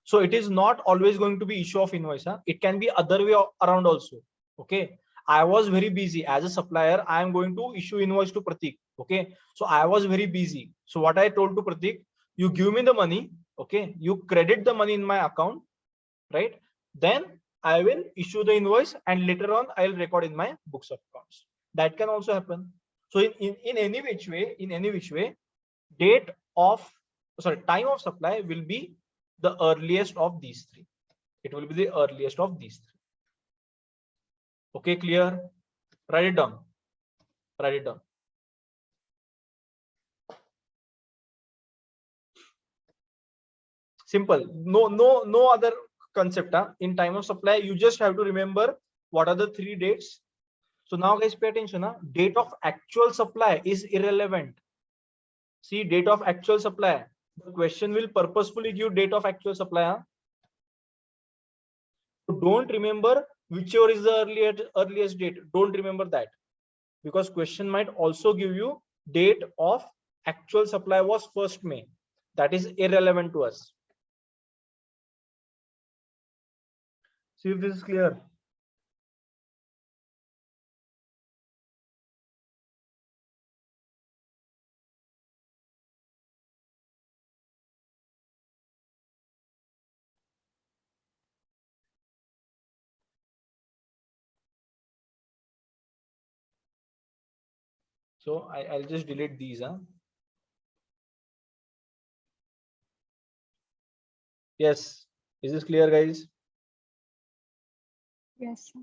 So it is not always going to be issue of invoice. It can be other way around also. Okay. I was very busy as a supplier. I am going to issue invoice to Pratik. Okay. So I was very busy. So what I told to Pratik, you give me the money. Okay. You credit the money in my account, right? Then I will issue the invoice and later on I'll record in my books of accounts. That can also happen. So in any which way, time of supply will be the earliest of these 3. It will be the earliest of these 3. Okay, clear? Write it down. Simple. No other concept. In time of supply, you just have to remember what are the 3 dates. So now guys, pay attention. Date of actual supply is irrelevant. See, date of actual supply. The question will purposefully give date of actual supply. So don't remember whichever is the earliest date. Don't remember that, because question might also give you date of actual supply was 1st May. That is irrelevant to us. See if this is clear. So I'll just delete these. Yes. Is this clear, guys? Yes.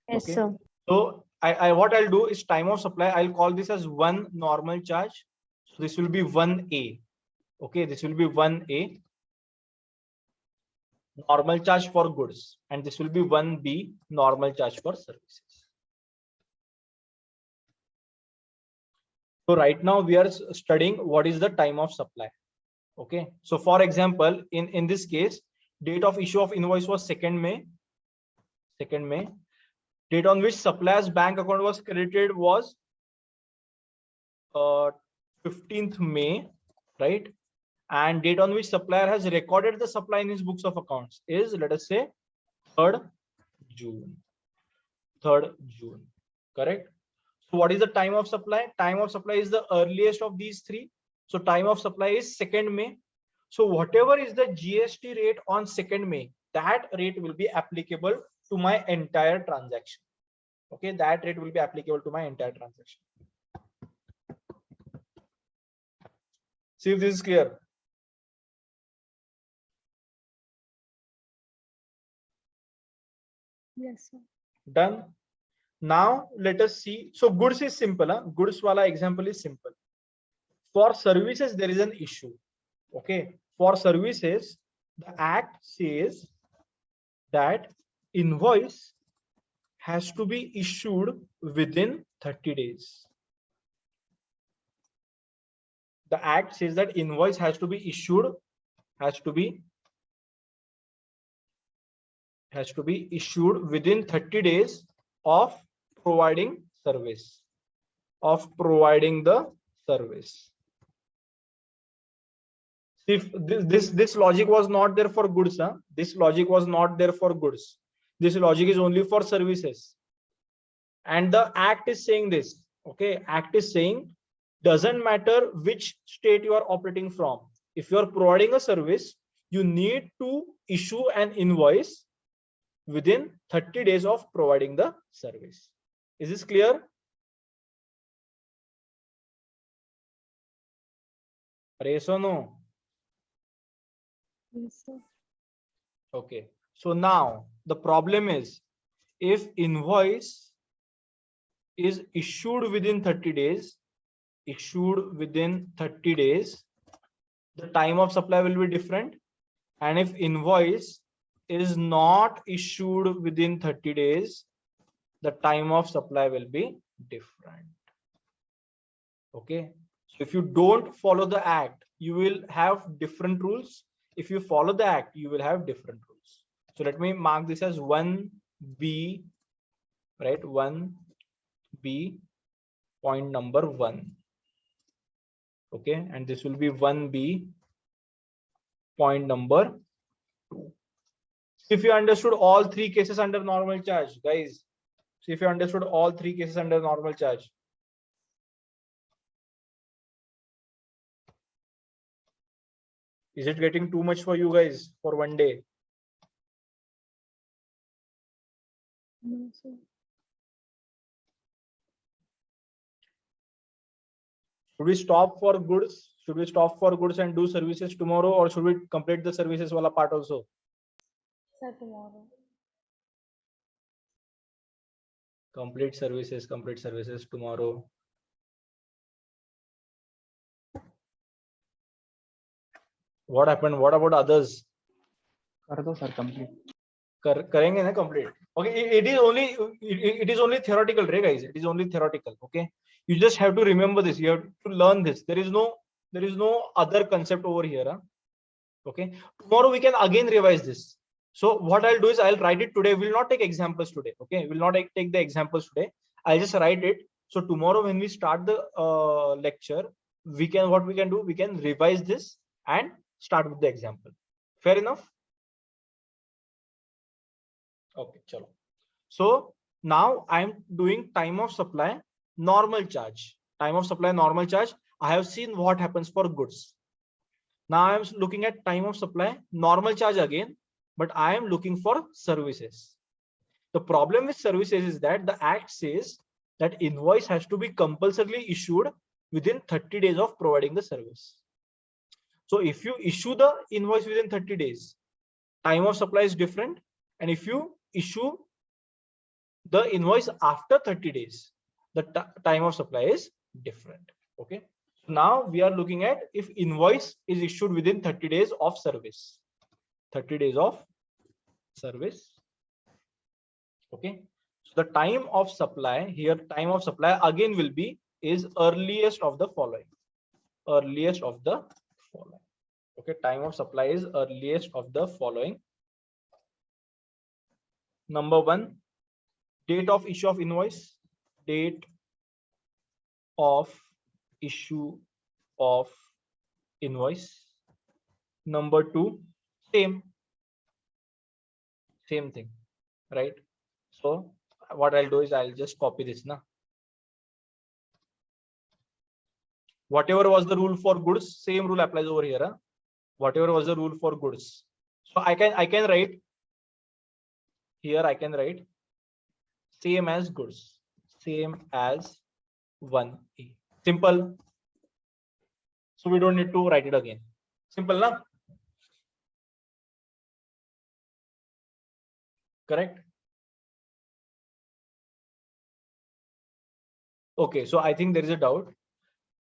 Yes, Okay. sir. So what I'll do is time of supply. I'll call this as 1 normal charge. So this will be 1A. Okay, this will be 1A. Normal charge for goods, and this will be 1B, normal charge for services. So right now we are studying what is the time of supply. Okay, so for example, in this case, date of issue of invoice was 2nd May. Date on which supplier's bank account was credited was 15th May, right? And date on which supplier has recorded the supply in his books of accounts is, let us say, 3rd June. Correct? So what is the time of supply? Time of supply is the earliest of these 3. So time of supply is 2nd May. So whatever is the GST rate on 2nd May, that rate will be applicable to my entire transaction. Okay, that rate will be applicable to my entire transaction. See if this is clear. Yes, sir. Done. Now let us see. So goods is simple. Goods wala example is simple. For services, there is an issue. Okay. For services, the act says that invoice has to be issued within 30 days. The act says that invoice has to be issued has to be issued within 30 days of providing service, of providing the service. If this logic was not there for goods, this logic was not there for goods. This logic is only for services. And the act is saying this. Okay, act is saying doesn't matter which state you are operating from. If you are providing a service, you need to issue an invoice within 30 days of providing the service. Is this clear? Yes or no? Yes, sir. Okay. So now the problem is, if invoice is issued within 30 days, the time of supply will be different. And if invoice is not issued within 30 days, the time of supply will be different. Okay. So if you don't follow the act, you will have different rules. If you follow the act, you will have different rules. So let me mark this as 1B, right? 1B, point number 1. Okay. And this will be 1B, point number 2. If you understood all three cases under normal charge, guys, so if you understood all three cases under normal charge, is it getting too much for you guys for one day? No, sir. Should we stop for goods? Should we stop for goods and do services tomorrow, or should we complete the services wala part also? Sir, tomorrow. Complete services tomorrow. What happened? What about others? कर दो sir, complete. करेंगे ना complete. Okay, it is only theoretical, right, guys? It is only theoretical. Okay, you just have to remember this. You have to learn this. There is no other concept over here. Huh? Okay, tomorrow we can again revise this. So what I'll do is I'll write it today. We'll not take examples today. Okay, we'll not take the examples today. I'll just write it. So tomorrow when we start the lecture, we can revise this and start with the example. Fair enough? Okay, chalo. So now I'm doing time of supply normal charge. Time of supply normal charge. I have seen what happens for goods. Now I'm looking at time of supply normal charge again, but I am looking for services. The problem with services is that the act says that invoice has to be compulsorily issued within 30 days of providing the service. So if you issue the invoice within 30 days, time of supply is different. And if you issue the invoice after 30 days, the time of supply is different. Okay. So now we are looking at if invoice is issued within 30 days of service. 30 days of service. Okay. So the time of supply here, time of supply again will be is earliest of the following. Earliest of the following. Okay. Time of supply is earliest of the following. Number 1, date of issue of invoice. Date of issue of invoice. Number 2, same thing, right? So what I'll do is I'll just copy this now. Whatever was the rule for goods, same rule applies over here. Huh? Whatever was the rule for goods. So I can write here, I can write same as goods, same as 1A. Simple. So we don't need to write it again. Simple, na? Correct? Okay, so I think there is a doubt.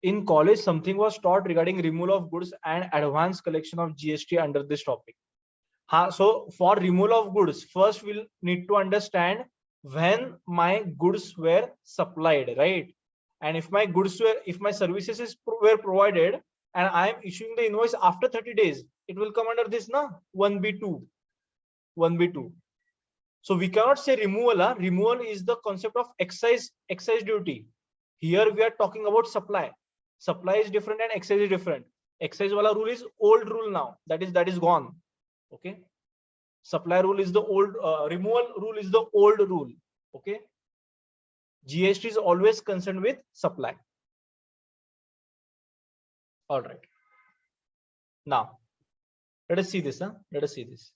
In college, something was taught regarding removal of goods and advanced collection of GST under this topic. So for removal of goods, first we'll need to understand when my goods were supplied, right? And if my goods were, if my services were provided and I am issuing the invoice after 30 days, it will come under this, na, 1B2. 1B2. So we cannot say removal. Removal is the concept of excise duty. Here we are talking about supply. Supply is different and excise is different. Excise wala rule is old rule now. That is gone. Okay. Supply rule is the old. Removal rule is the old rule. Okay. GST is always concerned with supply. All right. Now, let us see this. Let us see this.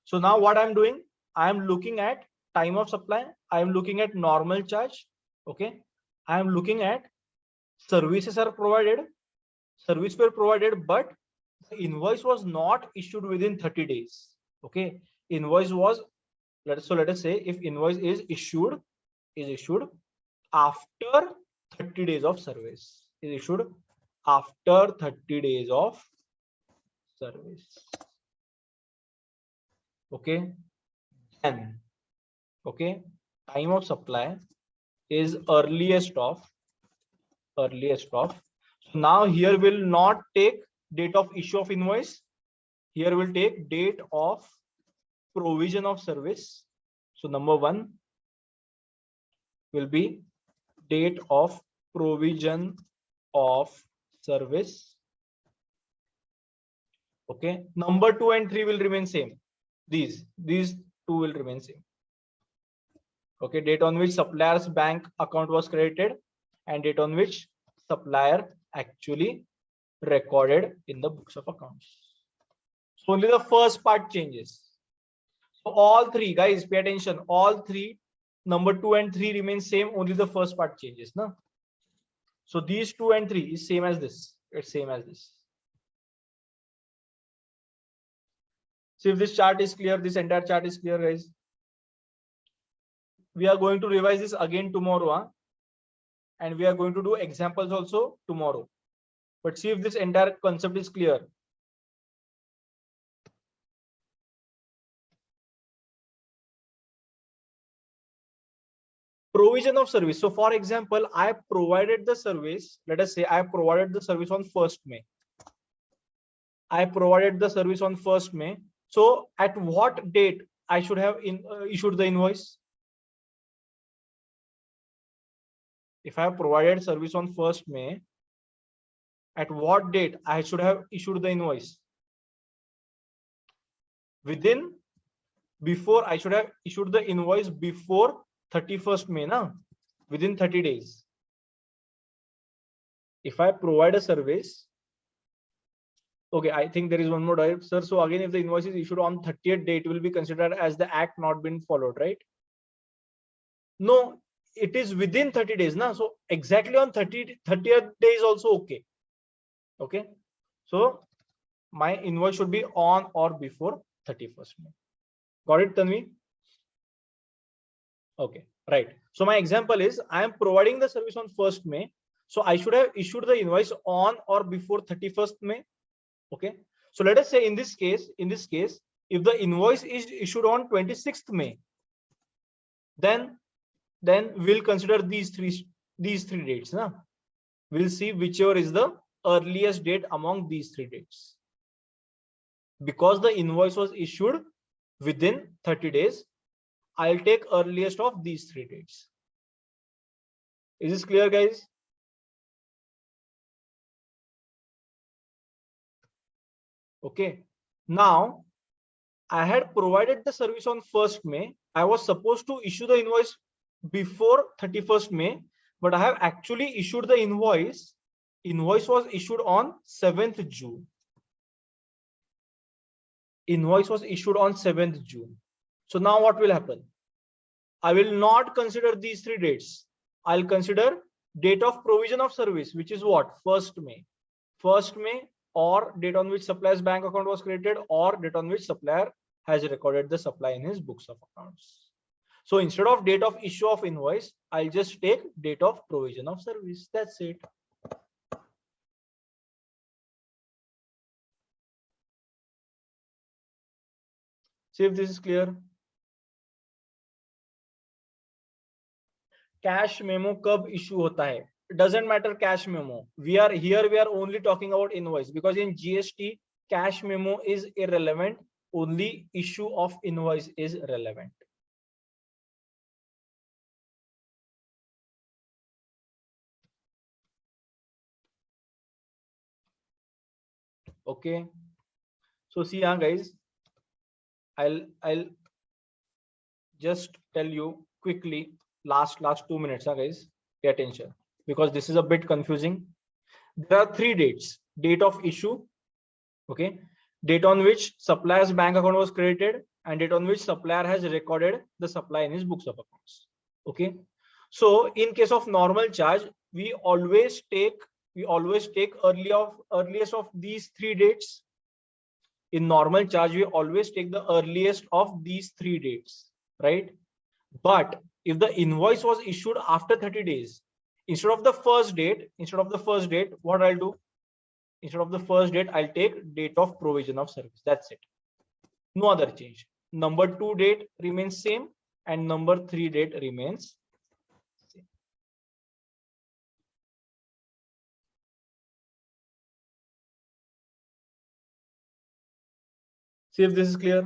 So now what I'm doing, I am looking at time of supply. I am looking at normal charge. Okay. I am looking at services are provided. Service were provided, but the invoice was not issued within 30 days. Okay. Invoice was, let us say if invoice is issued after 30 days of service. Is issued after 30 days of service. Okay. Then, okay, time of supply is earliest of. So now here will not take date of issue of invoice. Here will take date of provision of service. So number 1 will be date of provision of service. Okay. Number 2 and 3 will remain same. These two will remain same. Okay. Date on which supplier's bank account was credited and date on which supplier actually recorded in the books of accounts. So only the first part changes. So all three, guys, pay attention. All three, number 2 and 3 remain same. Only the first part changes. No? So these 2 and 3 is same as this. It's same as this. So if this chart is clear, this entire chart is clear, guys. We are going to revise this again tomorrow. And we are going to do examples also tomorrow. But see if this entire concept is clear. Provision of service. So for example, I provided the service. Let us say I provided the service on 1st May. I provided the service on 1st May. So at what date I should have issued the invoice? If I have provided service on 1st May, at what date I should have issued the invoice? Before I should have issued the invoice before 31st May, na? Within 30 days. If I provide a service, okay, I think there is one more doubt, sir. So again, if the invoice is issued on 30th day, it will be considered as the act not been followed, right? No, it is within 30 days, na? So exactly on 30th day is also okay. Okay, so my invoice should be on or before 31st May. Got it, Tanvi? Okay, right. So my example is I am providing the service on 1st May. So I should have issued the invoice on or before 31st May. Okay. So let us say in this case, if the invoice is issued on 26th May, then we'll consider these three dates. Na? We'll see whichever is the earliest date among these 3 dates. Because the invoice was issued within 30 days, I'll take earliest of these 3 dates. Is this clear, guys? Okay. Now, I had provided the service on 1st May. I was supposed to issue the invoice before 31st May, but I have actually issued the invoice. Invoice was issued on 7th June. Invoice was issued on 7th June. So now what will happen? I will not consider these 3 dates. I'll consider date of provision of service, which is what? 1st May. 1st May, or date on which supplier's bank account was created, or date on which supplier has recorded the supply in his books of accounts. So instead of date of issue of invoice, I'll just take date of provision of service. That's it. See if this is clear. Cash memo कब issue होता है? doesn't matter cash memo. We are only talking about invoice, because in GST cash memo is irrelevant. Only issue of invoice is relevant. Okay. So see, guys, I'll just tell you quickly last 2 minutes, guys. Pay attention, because this is a bit confusing. There are 3 dates: date of issue, okay, date on which supplier's bank account was created, and date on which supplier has recorded the supply in his books of accounts. Okay. So in case of normal charge, we always take earliest of these 3 dates. In normal charge, we always take the earliest of these 3 dates, right? But if the invoice was issued after 30 days, instead of the first date, what I'll do? Instead of the first date, I'll take date of provision of service. That's it. No other change. Number 2 date remains same, and number 3 date remains same. See if this is clear.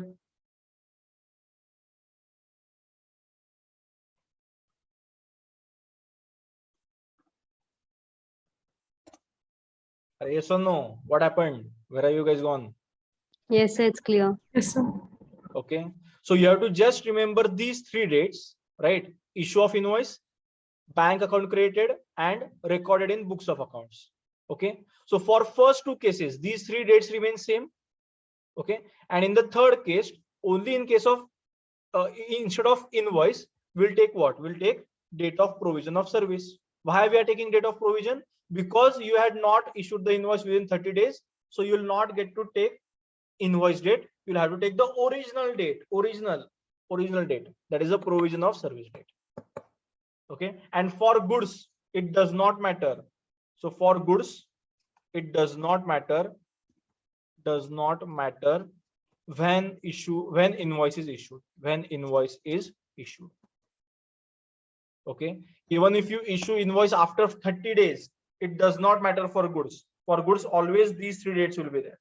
Yes or no? What happened? Where are you guys gone? Yes, sir, it's clear. Yes, sir. Okay. So you have to just remember these 3 dates, right? Issue of invoice, bank account created, and recorded in books of accounts. Okay. So for first 2 cases, these 3 dates remain same. Okay. And in the third case, only in case of instead of invoice, we'll take what? We'll take date of provision of service. Why we are taking date of provision? Because you had not issued the invoice within 30 days. So you will not get to take invoice date. You'll have to take the original date, original date. That is the provision of service date. Okay. And for goods, it does not matter. So for goods, it does not matter when invoice is issued. Okay. Even if you issue invoice after 30 days, it does not matter for goods. For goods, always these 3 dates will be there.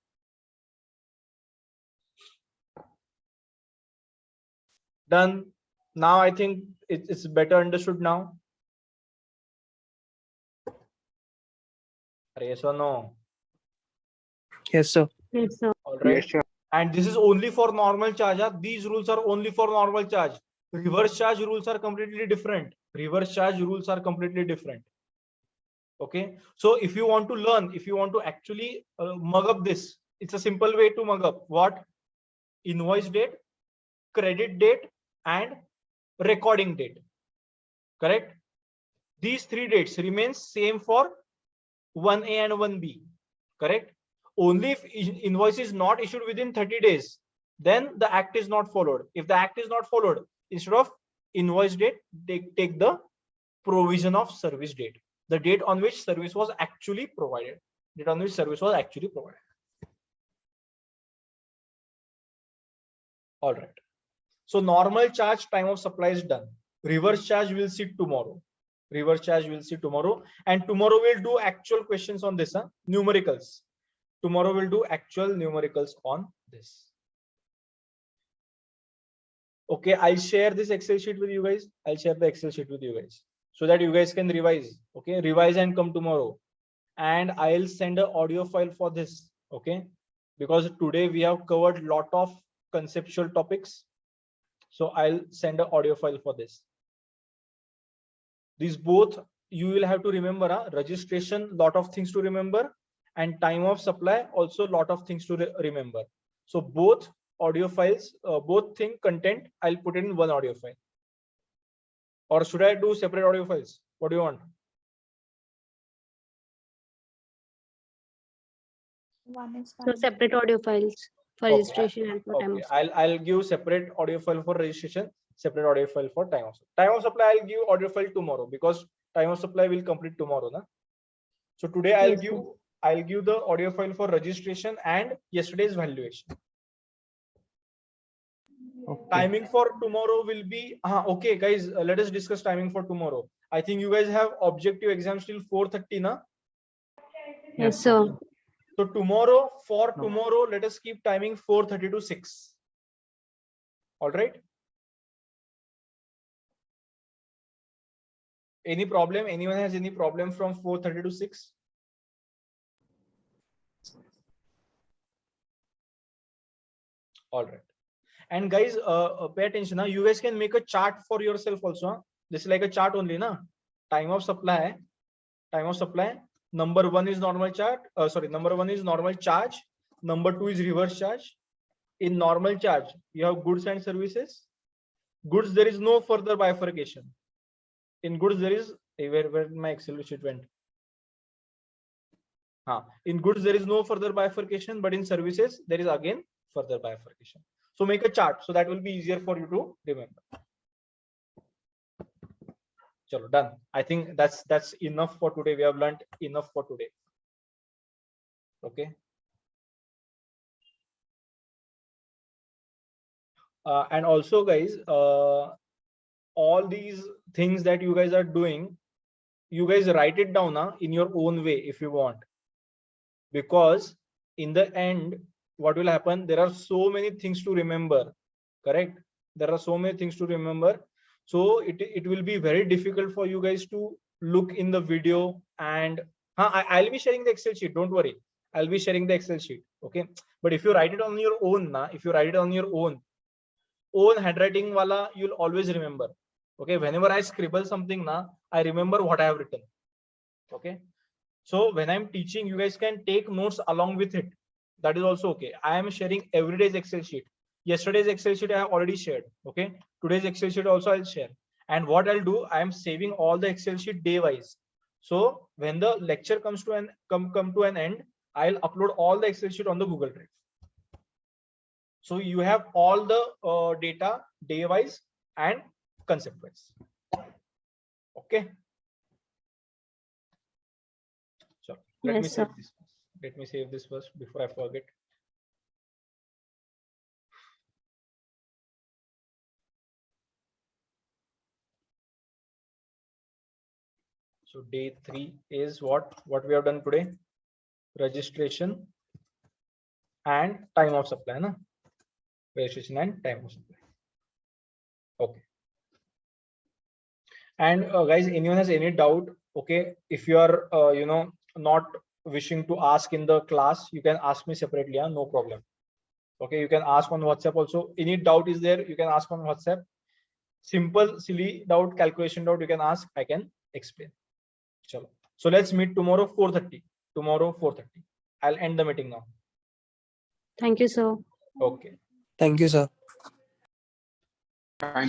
Done. Now I think it's better understood now. Yes or no? Yes, sir. Yes, sir. All right. Yes, sir. And this is only for normal charge. These rules are only for normal charge. Reverse charge rules are completely different. Okay. So if you want to learn, if you want to actually mug up this, it's a simple way to mug up. What? Invoice date, credit date, and recording date. Correct? These 3 dates remain same for 1A and 1B. Correct? Only if invoice is not issued within 30 days, then the act is not followed. If the act is not followed, instead of invoice date, take the provision of service date, the date on which service was actually provided. All right. So normal charge, time of supply is done. Reverse charge we'll see tomorrow. And tomorrow we'll do actual questions on this, numericals. Tomorrow we'll do actual numericals on this. Okay, I'll share this Excel sheet with you guys. So that you guys can revise. Okay, revise and come tomorrow. And I'll send an audio file for this. Okay, because today we have covered a lot of conceptual topics. So I'll send an audio file for this. These both you will have to remember. Registration, lot of things to remember, and time of supply, also lot of things to remember. So both audio files, both thing content, I'll put in one audio file. Or should I do separate audio files? What do you want? One is So fine. separate audio files for registration and for time of supply. I'll give separate audio file for registration, separate audio file for time of supply. Time of supply, I'll give audio file tomorrow, because time of supply will complete tomorrow. Na? So today I'll give the audio file for registration and yesterday's valuation. Okay. Timing for tomorrow will be okay, guys. Let us discuss timing for tomorrow. I think you guys have objective exams till 4:30, na? Yes, sir. So tomorrow, let us keep timing 4:30 to 6. All right. Any problem? Anyone has any problem from 4:30 to 6? All right. And guys, pay attention. You guys can make a chart for yourself also. This is like a chart only, na? Time of supply. Time of supply. Number 1 is normal chart. Number 1 is normal charge. Number 2 is reverse charge. In normal charge, you have goods and services. Goods, there is no further bifurcation. In goods, there is where my Excel sheet went. In goods, there is no further bifurcation, but in services, there is again further bifurcation. So make a chart, so that will be easier for you to remember. Chalo, done. I think that's enough for today. We have learned enough for today. Okay. And also, guys, all these things that you guys are doing, you guys write it down in your own way if you want. Because in the end, what will happen? There are so many things to remember. Correct? There are so many things to remember. So it will be very difficult for you guys to look in the video. And I'll be sharing the Excel sheet. Don't worry. I'll be sharing the Excel sheet. Okay. But if you write it on your own, if you write it on your own handwriting wala, you'll always remember. Okay. Whenever I scribble something, I remember what I have written. Okay. So when I'm teaching, you guys can take notes along with it. That is also okay. I am sharing every day's Excel sheet. Yesterday's Excel sheet I have already shared. Okay. Today's Excel sheet also I'll share. And what I'll do, I am saving all the Excel sheet day wise. So when the lecture comes to come to an end, I'll upload all the Excel sheet on the Google Drive. So you have all the data day wise and concept wise. Okay. Let me save this. Let me save this first before I forget. So day 3 is what we have done today: registration and time of supply. Registration and time of supply. Okay. And guys, anyone has any doubt? Okay, if you are not wishing to ask in the class, you can ask me separately. No problem. Okay, you can ask on WhatsApp also. Any doubt is there, you can ask on WhatsApp. Simple, silly doubt, calculation doubt, you can ask. I can explain. Chalo. So let's meet tomorrow 4:30. Tomorrow 4:30. I'll end the meeting now. Thank you, sir. Okay. Thank you, sir. Thank